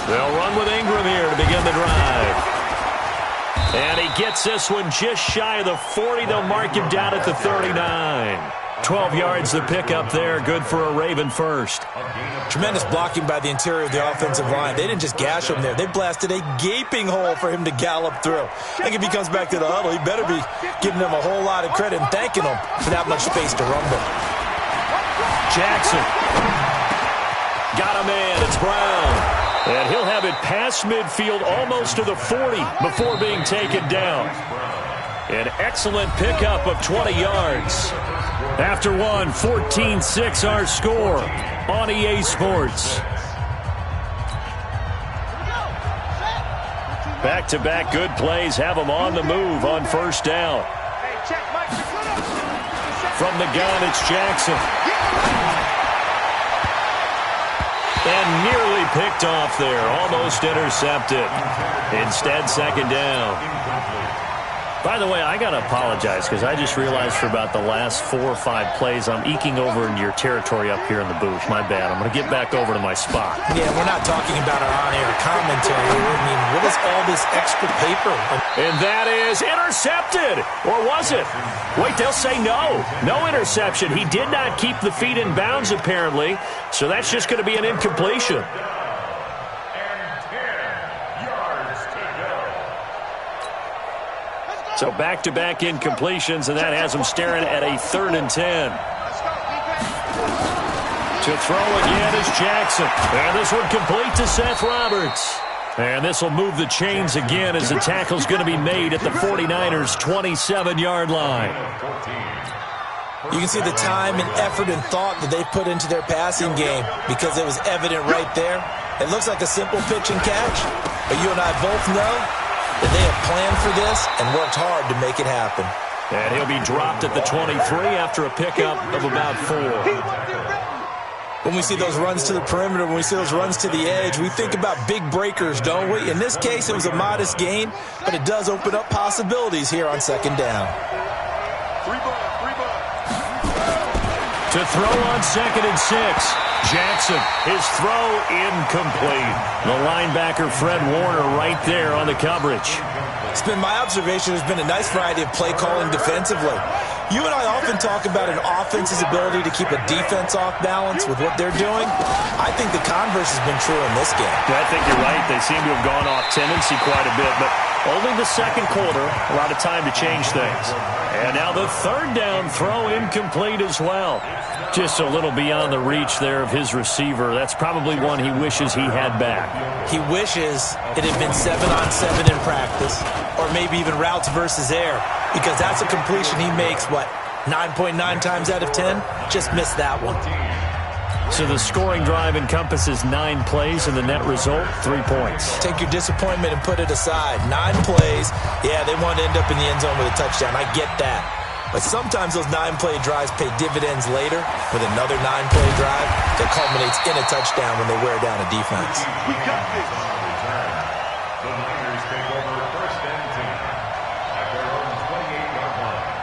Speaker 2: They'll run with Ingram here to begin the drive. And he gets this one just shy of the 40. They'll mark him down at the 39. 12 yards to pick up there. Good for a Raven first.
Speaker 1: Tremendous blocking by the interior of the offensive line. They didn't just gash him there. They blasted a gaping hole for him to gallop through. I think if he comes back to the huddle, he better be giving them a whole lot of credit and thanking them for that much space to rumble.
Speaker 2: Jackson. Got a man. It's Brown. And he'll have it past midfield almost to the 40 before being taken down. An excellent pickup of 20 yards. After one, 14-6 our score on EA Sports. Back-to-back good plays have them on the move on first down. From the gun, it's Jackson. And nearly picked off there. Almost intercepted. Instead, 2nd down. By the way, I got to apologize because I just realized for about the last 4 or 5 plays, I'm eking over into your territory up here in the booth. My bad. I'm going to get back over to my spot.
Speaker 1: Yeah, we're not talking about our on-air commentary. I mean, what is all this extra paper?
Speaker 2: And that is intercepted. Or was it? Wait, they'll say no. No interception. He did not keep the feet in bounds, apparently. So that's just going to be an incompletion. So back-to-back incompletions, and that has him staring at a 3rd and 10. To throw again is Jackson. And this one complete to Seth Roberts. And this will move the chains again as the tackle's going to be made at the 49ers' 27-yard line.
Speaker 1: You can see the time and effort and thought that they put into their passing game because it was evident right there. It looks like a simple pitch and catch, but you and I both know that they have planned for this and worked hard to make it happen.
Speaker 2: And he'll be dropped at the 23 after a pickup of about 4.
Speaker 1: When we see those runs to the perimeter, when we see those runs to the edge, we think about big breakers, don't we? In this case, it was a modest gain, but it does open up possibilities here on 2nd down.
Speaker 2: To throw on 2nd and 6. Jackson, his throw incomplete. The linebacker, Fred Warner, right there on the coverage.
Speaker 1: It's been my observation there's been a nice variety of play calling defensively. You and I often talk about an offense's ability to keep a defense off balance with what they're doing. I think the converse has been true in this game.
Speaker 2: I think you're right. They seem to have gone off tendency quite a bit, but only the 2nd quarter, a lot of time to change things. And now the 3rd down throw incomplete as well. Just a little beyond the reach there of his receiver. That's probably one he wishes he had back.
Speaker 1: He wishes it had been 7-on-7 in practice, or maybe even routes versus air, because that's a completion he makes, what, 9.9 times out of 10? Just missed that one.
Speaker 2: So the scoring drive encompasses 9 plays, and the net result, 3 points.
Speaker 1: Take your disappointment and put it aside. 9 plays. Yeah, they want to end up in the end zone with a touchdown. I get that. But sometimes those 9-play drives pay dividends later with another 9-play drive that culminates in a touchdown when they wear down a defense.
Speaker 3: We got this.
Speaker 4: The Niners take over 1st and 10 at their own 28-yard line.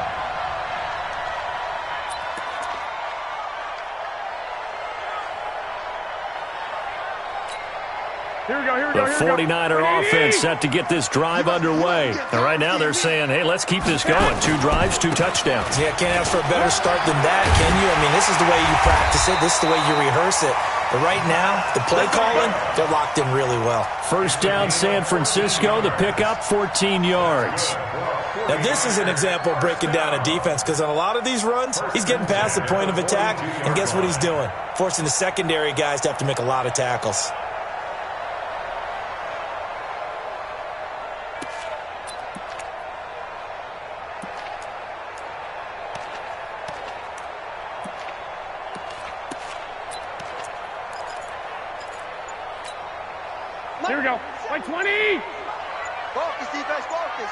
Speaker 2: The 49er offense set to get this drive underway. And right now they're saying, hey, let's keep this going. 2 drives, 2 touchdowns.
Speaker 1: Yeah, can't ask for a better start than that, can you? I mean, this is the way you practice it. This is the way you rehearse it. But right now, the play calling, they're locked in really well.
Speaker 2: First down, San Francisco. The pickup, 14 yards.
Speaker 1: Now, this is an example of breaking down a defense because on a lot of these runs, he's getting past the point of attack, and guess what he's doing? Forcing the secondary guys to have to make a lot of tackles.
Speaker 8: Here we go. Like 20.
Speaker 3: Focus, defense, focus.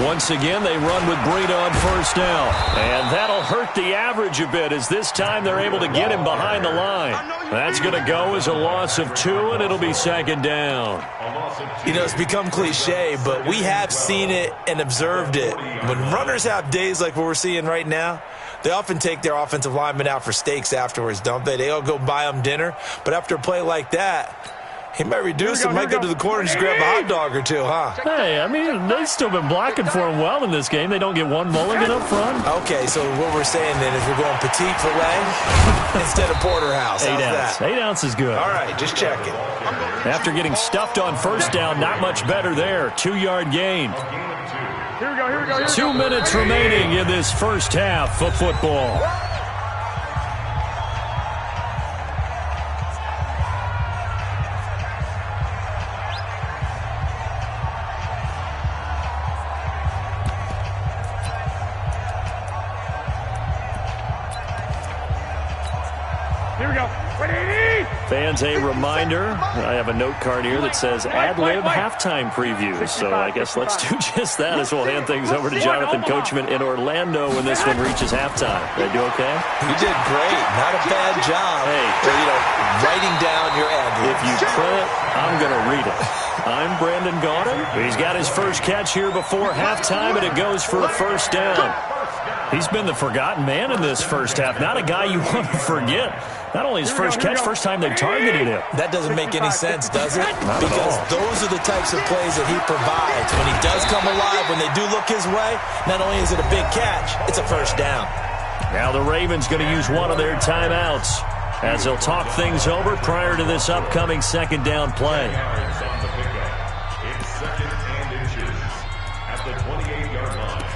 Speaker 2: Once again, they run with Breida on first down. And that'll hurt the average a bit as this time they're able to get him behind the line. That's going to go as a loss of 2, and it'll be second down.
Speaker 1: You know, it's become cliche, but we have seen it and observed it. When runners have days like what we're seeing right now, they often take their offensive linemen out for steaks afterwards, don't they? They all go buy them dinner. But after a play like that, he might reduce it, might go to the corner and just grab a hot dog or 2, huh?
Speaker 2: Hey, I mean, they've still been blocking for him well in this game. They don't get one mulligan up front.
Speaker 1: Okay, so what we're saying then is we're going petite filet instead of porterhouse.
Speaker 2: 8
Speaker 1: How's
Speaker 2: ounce.
Speaker 1: that?
Speaker 2: 8 ounce is good.
Speaker 1: All right, just checking.
Speaker 2: After getting stuffed on first down, not much better there. 2-yard gain.
Speaker 8: Here we go.
Speaker 2: 2 minutes remaining in this first half of football.
Speaker 8: Here we go. 180.
Speaker 2: Fans, a reminder, I have a note card here that says ad-lib halftime previews. So I guess let's do just that as we'll hand things over to Jonathan Coachman in Orlando when this one reaches halftime. Did I do okay?
Speaker 1: You did great. Not a bad job.
Speaker 2: Hey,
Speaker 1: writing down your ad-libs.
Speaker 2: if you print it, I'm going to read it. I'm Brandon Gaudin. He's got his first catch here before halftime, and it goes for a first down. He's been the forgotten man in this first half. Not a guy you want to forget. Not only his first catch, first time they targeted him.
Speaker 1: That doesn't make any sense, does it?
Speaker 2: Not at
Speaker 1: Because
Speaker 2: all.
Speaker 1: those are the types of plays that he provides. When he does come alive, when they do look his way, not only is it a big catch, it's a first down.
Speaker 2: Now the Ravens going to use one of their timeouts as they'll talk things over prior to this upcoming second down play.
Speaker 4: It's second and inches at the 28-yard line.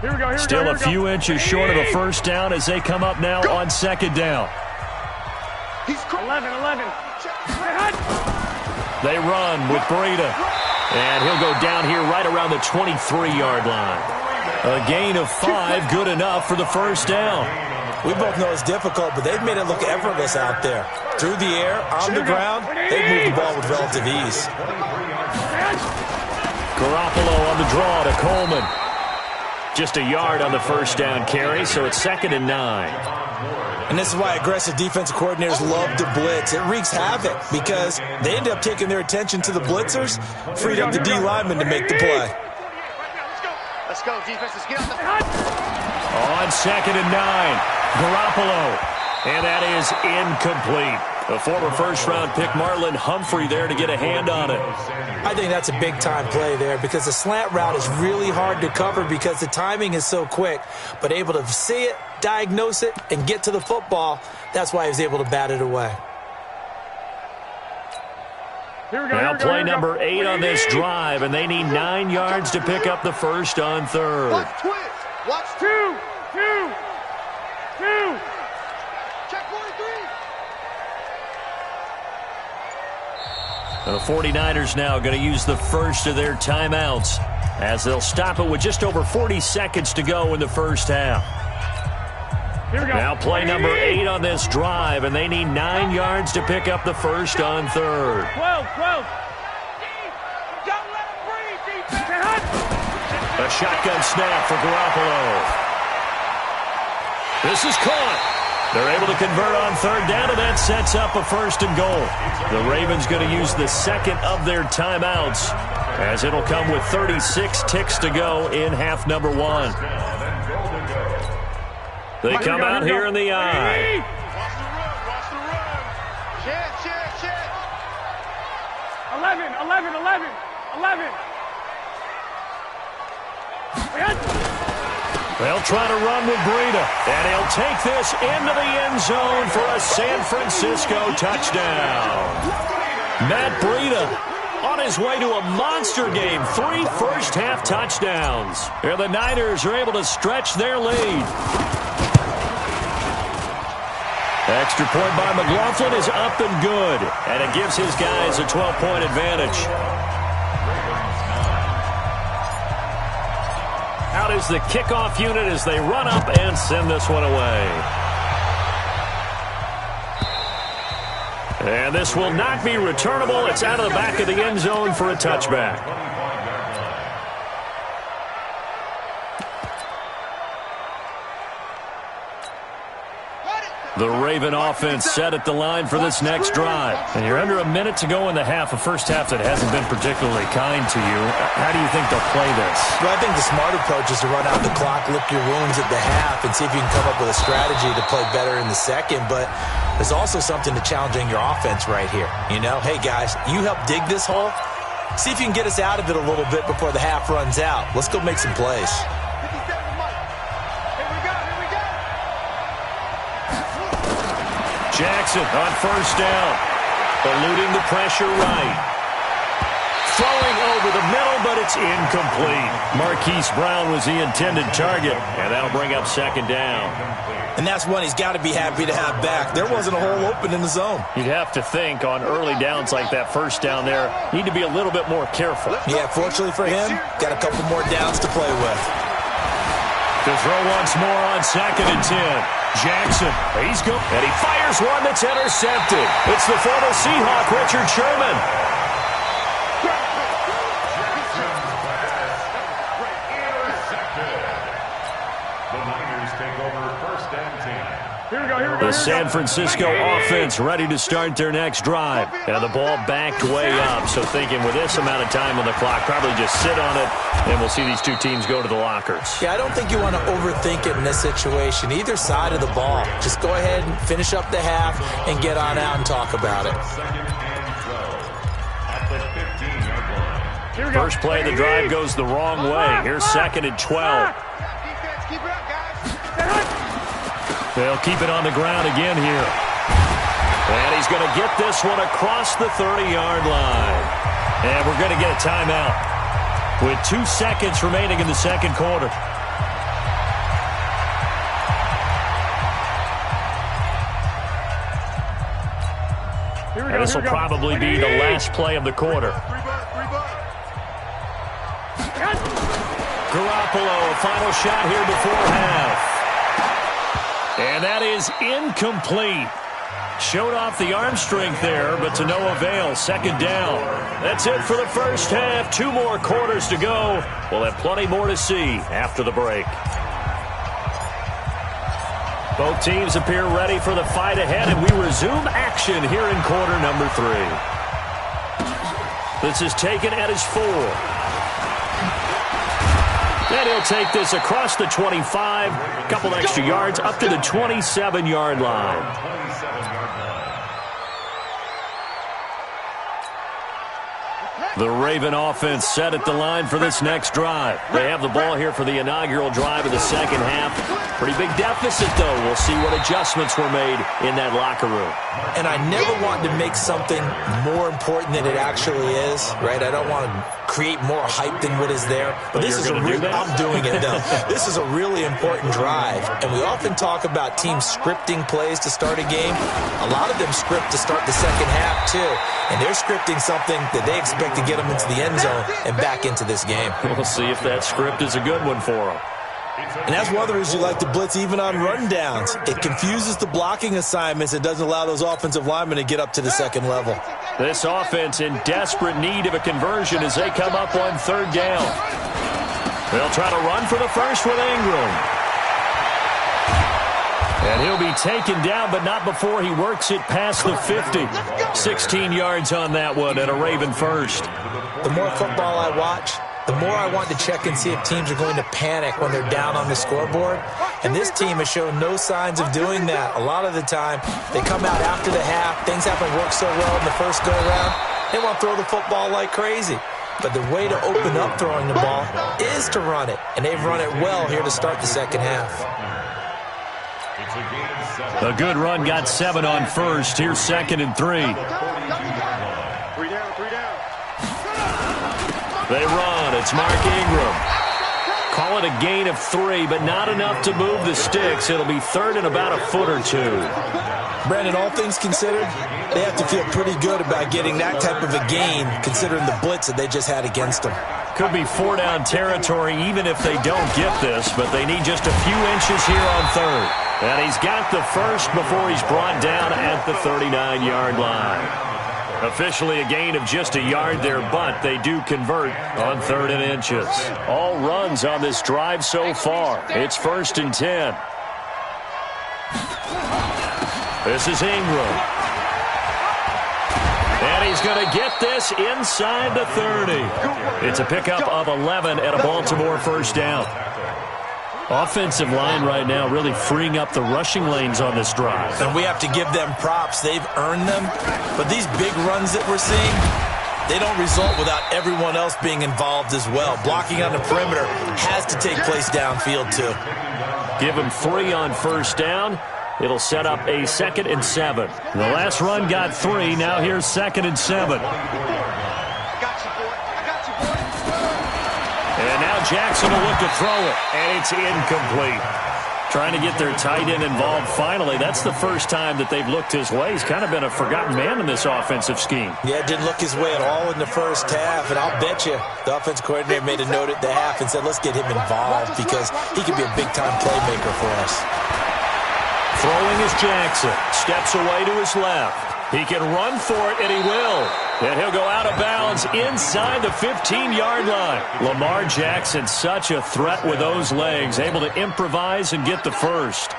Speaker 8: Here we go.
Speaker 2: Still a few inches short of a first down as they come up now on second down.
Speaker 3: He's
Speaker 8: 11.
Speaker 2: They run with Breida. And he'll go down here right around the 23-yard line. A gain of 5, good enough for the first down.
Speaker 1: We both know it's difficult, but they've made it look effortless out there. Through the air, on the ground, they've moved the ball with relative ease.
Speaker 2: Garoppolo on the draw to Coleman. Just a yard on the first down carry, so it's 2nd and 9.
Speaker 1: And this is why aggressive defensive coordinators love to blitz. It wreaks havoc because they end up taking their attention to the blitzers, freed up the D lineman to make the play.
Speaker 3: Let's go, defense. Let's get out the front.
Speaker 2: On 2nd and 9, Garoppolo. And that is incomplete. The former first-round pick Marlon Humphrey there to get a hand on it.
Speaker 1: I think that's a big-time play there because the slant route is really hard to cover because the timing is so quick. But able to see it, diagnose it, and get to the football, that's why he was able to bat it away.
Speaker 2: Now play number 8 on this drive, and they need 9 yards to pick up the first on third.
Speaker 3: Watch twist. Watch
Speaker 8: Two.
Speaker 3: check 43.
Speaker 2: The 49ers now going to use the first of their timeouts as they'll stop it with just over 40 seconds to go in the first half. Now play number 8 on this drive, and they need 9 yards to pick up the first on third.
Speaker 8: 12.
Speaker 3: Don't let him breathe, defense.
Speaker 2: A shotgun snap for Garoppolo. This is caught. They're able to convert on third down, and that sets up a 1st and goal. The Ravens going to use the second of their timeouts, as it'll come with 36 ticks to go in half number 1. They come out here in the eye.
Speaker 3: Watch the run. Watch the run. Check.
Speaker 8: 11.
Speaker 2: They'll try to run with Breida, and he'll take this into the end zone for a San Francisco touchdown. Matt Breida on his way to a monster game. 3 first-half touchdowns. And the Niners are able to stretch their lead. Extra point by McLaughlin is up and good, and it gives his guys a 12-point advantage. Out is the kickoff unit as they run up and send this one away. And this will not be returnable. It's out of the back of the end zone for a touchback. The Raven offense set at the line for this next drive. And you're under a minute to go in the half, a first half that hasn't been particularly kind to you. How do you think they'll play this?
Speaker 1: Well, I think the smart approach is to run out the clock, lick your wounds at the half, and see if you can come up with a strategy to play better in the second. But there's also something to challenging your offense right here. You know, hey, guys, you help dig this hole. See if you can get us out of it a little bit before the half runs out. Let's go make some plays.
Speaker 2: Jackson on first down, eluding the pressure right. Throwing over the middle, but it's incomplete. Marquise Brown was the intended target, and that'll bring up 2nd down.
Speaker 1: And that's one he's got to be happy to have back. There wasn't a hole open in the zone.
Speaker 2: You'd have to think on early downs like that first down there, need to be a little bit more careful.
Speaker 1: Yeah, fortunately for him, got a couple more downs to play with.
Speaker 2: To throw once more on 2nd and 10. Jackson, he's going, and he fires one that's intercepted. It's the former Seahawk, Richard Sherman.
Speaker 4: The Niners take over 1st and 10.
Speaker 8: Here we go.
Speaker 2: The San Francisco offense ready to start their next drive. And the ball backed way up. So thinking with this amount of time on the clock, probably just sit on it, and we'll see these two teams go to the lockers.
Speaker 1: Yeah, I don't think you want to overthink it in this situation. Either side of the ball. Just go ahead and finish up the half and get on out and talk about it.
Speaker 4: 2nd and 12 at the 15-yard line.
Speaker 2: First play of the drive goes the wrong way. Here's 2nd and 12.
Speaker 3: Keep it up, guys.
Speaker 2: They'll keep it on the ground again here. And he's going to get this one across the 30-yard line. And we're going to get a timeout with 2 seconds remaining in the second quarter. And this will probably be the last play of the quarter. Garoppolo, a final shot here before half. And that is incomplete. Showed off the arm strength there, but to no avail. 2nd down. That's it for the first half. 2 more quarters to go. We'll have plenty more to see after the break. Both teams appear ready for the fight ahead, and we resume action here in quarter number 3. This is taken at his 4. And he'll take this across the 25, a couple extra yards, up to the 27-yard line. The Raven offense set at the line for this next drive. They have the ball here for the inaugural drive of the second half. Pretty big deficit, though. We'll see what adjustments were made in that locker room.
Speaker 1: And I never want to make something more important than it actually is, right? I don't want to create more hype than what is there. But this is I'm doing it, though. This is a really important drive. And we often talk about teams scripting plays to start a game. A lot of them script to start the second half, too. And they're scripting something that they expect to get them into the end zone and back into this game.
Speaker 2: We'll see if that script is a good one for them.
Speaker 1: And that's one of the reasons you like to blitz even on rundowns. It confuses the blocking assignments. It doesn't allow those offensive linemen to get up to the second level.
Speaker 2: This offense in desperate need of a conversion as they come up on 3rd down. They'll try to run for the first with Ingram. And he'll be taken down, but not before he works it past the 50. 16 yards on that one and a Raven first.
Speaker 1: The more football I watch, the more I want to check and see if teams are going to panic when they're down on the scoreboard. And this team has shown no signs of doing that. A lot of the time, they come out after the half. Things haven't worked so well in the first go-around. They want to throw the football like crazy. But the way to open up throwing the ball is to run it. And they've run it well here to start the second half.
Speaker 2: A good run got 7 on first. Here's 2nd and 3.
Speaker 3: 3 down, 3 down.
Speaker 2: They run. It's Mark Ingram. Call it a gain of 3, but not enough to move the sticks. It'll be 3rd and about a foot or 2.
Speaker 1: Brandon, all things considered, they have to feel pretty good about getting that type of a gain, considering the blitz that they just had against them.
Speaker 2: Could be 4-down territory even if they don't get this, but they need just a few inches here on 3rd. And he's got the first before he's brought down at the 39-yard line. Officially a gain of just a yard there, but they do convert on 3rd and inches. All runs on this drive so far. It's 1st and 10. This is Ingram. And he's going to get this inside the 30. It's a pickup of 11 and a Baltimore first down. Offensive line right now really freeing up the rushing lanes on this drive.
Speaker 1: And we have to give them props. They've earned them. But these big runs that we're seeing, they don't result without everyone else being involved as well. Blocking on the perimeter has to take place downfield too.
Speaker 2: Give them 3 on first down. It'll set up a 2nd and 7. The last run got 3. Now here's 2nd and 7. And now Jackson will look to throw it, and it's incomplete. Trying to get their tight end involved finally. That's the first time that they've looked his way. He's kind of been a forgotten man in this offensive scheme.
Speaker 1: Yeah, it didn't look his way at all in the first half, and I'll bet you the offensive coordinator made a note at the half and said, let's get him involved because he could be a big-time playmaker for us.
Speaker 2: Throwing is Jackson. Steps away to his left. He can run for it, and he will. And he'll go out of bounds inside the 15-yard line. Lamar Jackson, such a threat with those legs, able to improvise and get the first.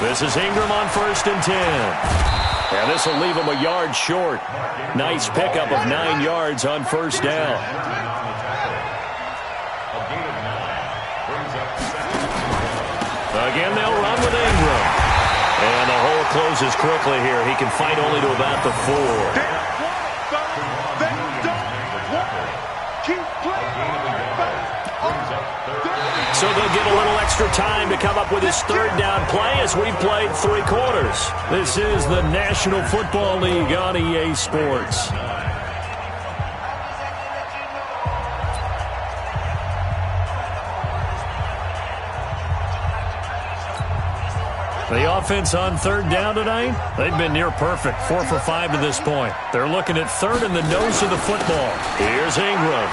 Speaker 2: This is Ingram on 1st and 10. And this will leave him a yard short. Nice pickup of 9 yards on first down. Again, they'll run with Ingram. And the hole closes quickly here. He can fight only to about the 4. So they'll get a little extra time to come up with his 3rd down play as we've played 3 quarters. This is the National Football League on EA Sports. The offense on 3rd down tonight, they've been near perfect. 4 for 5 to this point. They're looking at 3rd in the nose of the football. Here's Ingram.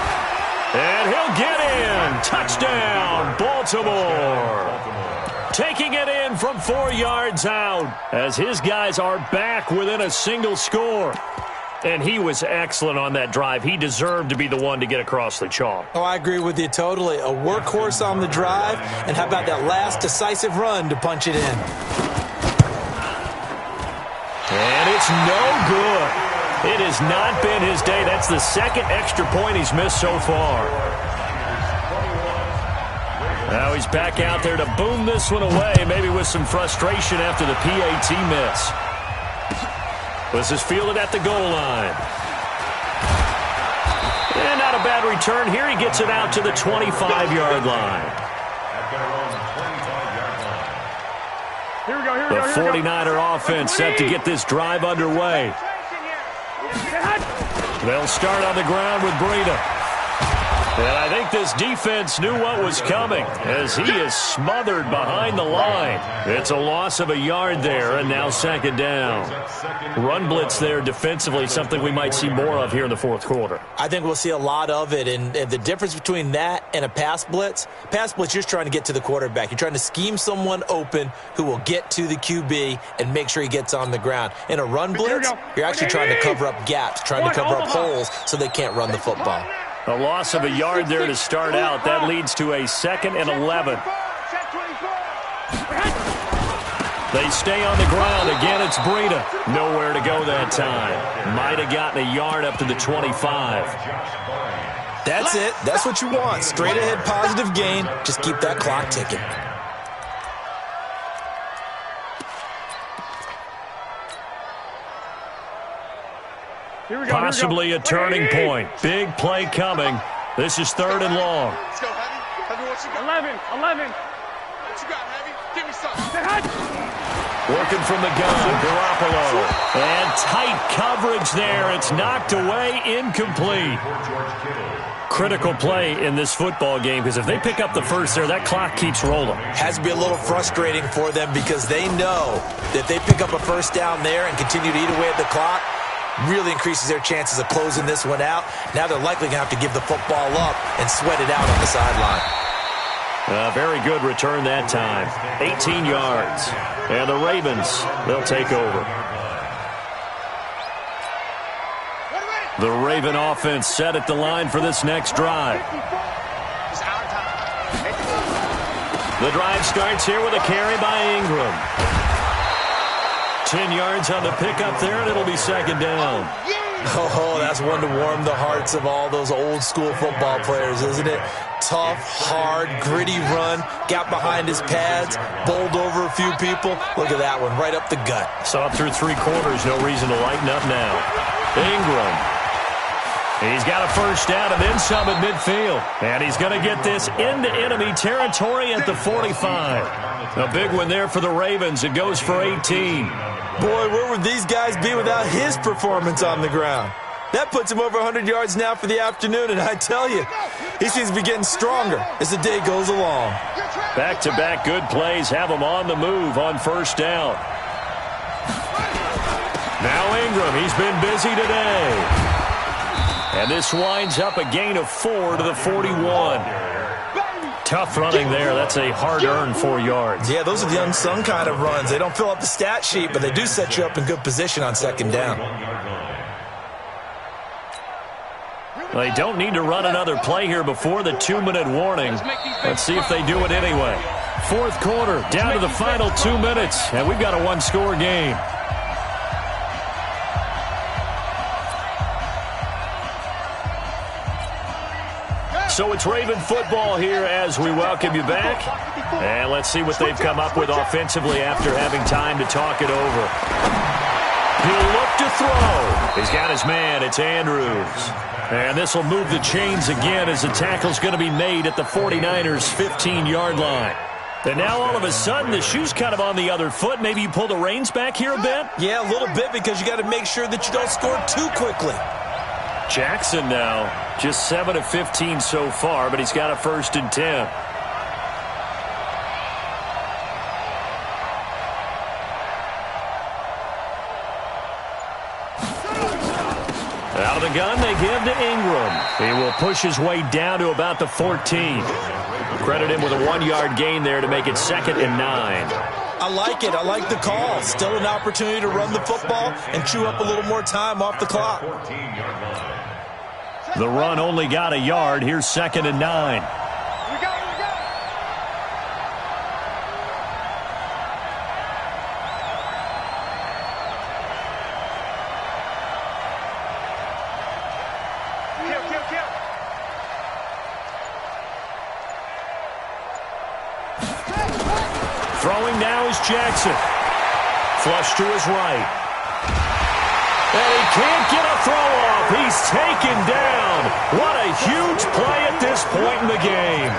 Speaker 2: And he'll get in. Touchdown, Baltimore. Taking it in from 4 yards out as his guys are back within a single score. And he was excellent on that drive. He deserved to be the one to get across the chalk.
Speaker 1: Oh, I agree with you totally. A workhorse on the drive, and how about that last decisive run to punch it in?
Speaker 2: And it's no good. It has not been his day. That's the 2nd extra point he's missed so far. Now he's back out there to boom this one away, maybe with some frustration after the PAT miss. This is fielded at the goal line. And not a bad return here. He gets it out to the 25-yard line. The 49er offense set to get this drive underway. They'll start on the ground with Breida. And I think this defense knew what was coming as he is smothered behind the line. It's a loss of a yard there, and now 2nd down. Run blitz there defensively, something we might see more of here in the 4th quarter.
Speaker 1: I think we'll see a lot of it, and the difference between that and a pass blitz, you're just trying to get to the quarterback. You're trying to scheme someone open who will get to the QB and make sure he gets on the ground. In a run blitz, you're actually trying to cover up gaps, trying to cover up holes so they can't run the football.
Speaker 2: A loss of a yard there to start out. That leads to a 2nd and 11. They stay on the ground. Again, it's Breida. Nowhere to go that time. Might have gotten a yard up to the 25.
Speaker 1: That's it. That's what you want. Straight ahead positive gain. Just keep that clock ticking.
Speaker 2: Possibly a turning point. Big play coming. This is 3rd and long.
Speaker 3: Let's go, Heavy. Heavy, what you got?
Speaker 8: 11.
Speaker 3: What you got, Heavy? Give me something.
Speaker 2: Working from the gun, Garoppolo. And tight coverage there. It's knocked away, incomplete. Critical play in this football game, because if they pick up the first there, that clock keeps rolling.
Speaker 1: Has to be a little frustrating for them because they know that they pick up a first down there and continue to eat away at the clock, really increases their chances of closing this one out. Now they're likely going to have to give the football up and sweat it out on the sideline.
Speaker 2: Very good return that time. 18 yards. And the Ravens, they'll take over. The Raven offense set at the line for this next drive. The drive starts here with a carry by Ingram. 10 yards on the pickup there, and it'll be 2nd down.
Speaker 1: Oh, that's one to warm the hearts of all those old-school football players, isn't it? Tough, hard, gritty run, got behind his pads, bowled over a few people. Look at that one, right up the gut.
Speaker 2: Saw it through 3 quarters, no reason to lighten up now. Ingram. He's got a first down and then some at midfield. And he's going to get this into enemy territory at the 45. A big one there for the Ravens. It goes for 18.
Speaker 1: Boy, where would these guys be without his performance on the ground? That puts him over 100 yards now for the afternoon, and I tell you, he seems to be getting stronger as the day goes along.
Speaker 2: Back-to-back good plays have him on the move on first down. Now Ingram, he's been busy today. And this winds up a gain of 4 to the 41. Tough running there. That's a hard-earned 4 yards.
Speaker 1: Yeah, those are the unsung kind of runs. They don't fill up the stat sheet, but they do set you up in good position on 2nd down.
Speaker 2: They don't need to run another play here before the 2-minute warning. Let's see if they do it anyway. 4th quarter, down to the final 2 minutes, and we've got a 1-score game. So it's Raven football here as we welcome you back. And let's see what they've come up with offensively after having time to talk it over. He'll look to throw. He's got his man. It's Andrews. And this will move the chains again as the tackle's going to be made at the 49ers' 15-yard line. And now all of a sudden the shoe's kind of on the other foot. Maybe you pull the reins back here a bit?
Speaker 1: Yeah, a little bit because you got to make sure that you don't score too quickly.
Speaker 2: Jackson now, just 7 of 15 so far, but he's got a 1st and 10. Out of the gun, they give to Ingram. He will push his way down to about the 14. Credit him with a 1-yard gain there to make it 2nd and 9.
Speaker 1: I like it. I like the call. Still an opportunity to run the football and chew up a little more time off the clock.
Speaker 2: The run only got a yard. Here's 2nd and 9. Throwing now is Jackson. Flush to his right. And he can't get a throw off. He's taken down. What a huge play at this point in the game.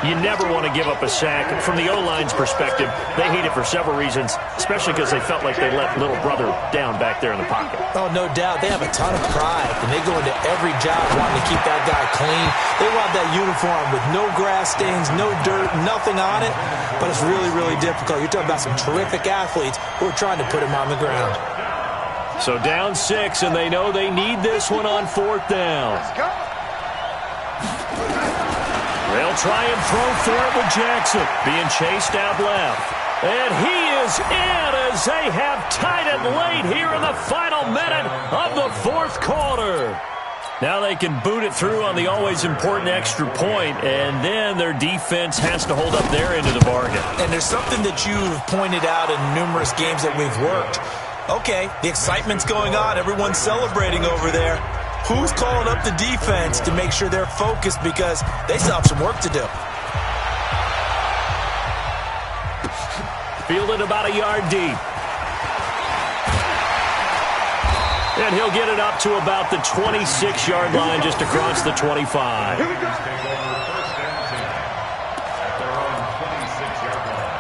Speaker 2: You never want to give up a sack. From the O-line's perspective, they hate it for several reasons, especially because they felt like they let little brother down back there in the pocket.
Speaker 1: Oh, no doubt. They have a ton of pride, and they go into every job wanting to keep that guy clean. They want that uniform with no grass stains, no dirt, nothing on it, but it's really, really difficult. You're talking about some terrific athletes who are trying to put him on the ground.
Speaker 2: So down 6, and they know they need this one on 4th down. They'll try and throw for it with Jackson. Being chased out left. And he is in as they have tied it late here in the final minute of the 4th quarter. Now they can boot it through on the always important extra point, and then their defense has to hold up their end of the bargain.
Speaker 1: And there's something that you've pointed out in numerous games that we've worked. Okay, the excitement's going on. Everyone's celebrating over there. Who's calling up the defense to make sure they're focused because they still have some work to do?
Speaker 2: Fielded about a yard deep. And he'll get it up to about the 26-yard line, just across the 25.
Speaker 4: Here we go. Take over first and 10 at their own 26-yard line.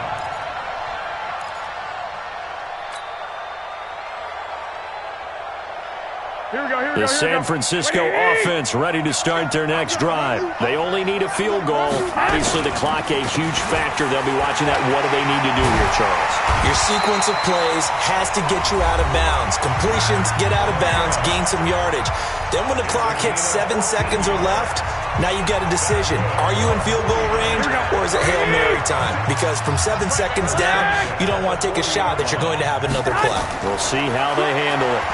Speaker 2: The San Francisco offense ready to start their next drive. They only need a field goal. Obviously, the clock a huge factor. They'll be watching that. What do they need to do here, Charles?
Speaker 1: Your sequence of plays has to get you out of bounds. Completions, get out of bounds, gain some yardage. Then when the clock hits 7 seconds or left, now you've got a decision. Are you in field goal range, or is it Hail Mary time? Because from 7 seconds down, you don't want to take a shot that you're going to have another play.
Speaker 2: We'll see how they handle it.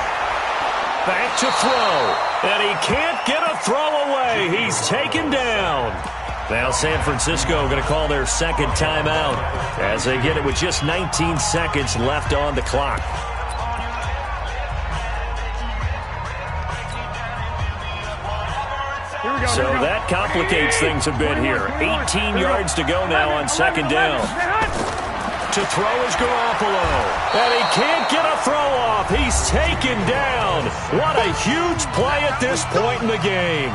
Speaker 2: Back to throw, and he can't get a throw away. He's taken down. Now San Francisco going to call their second timeout as they get it with just 19 seconds left on the clock. So that complicates things a bit here. 18 yards to go now on second down. To throw is Garoppolo. And he can't get a throw off. He's taken down. What a huge play at this point in the game.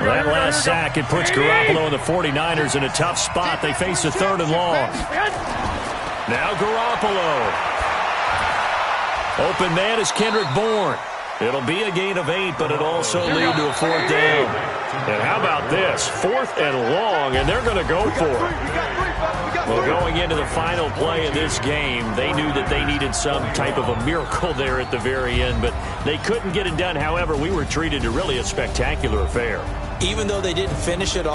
Speaker 2: That last sack, it puts Garoppolo and the 49ers in a tough spot. They face a 3rd and long. Now Garoppolo. Open man is Kendrick Bourne. It'll be a gain of 8, but it'll also lead to a 4th down. And how about this? 4th and long, and they're going to go for it. Well, going into the final play of this game, they knew that they needed some type of a miracle there at the very end, but they couldn't get it done. However, we were treated to really a spectacular affair.
Speaker 1: Even though they didn't finish it off,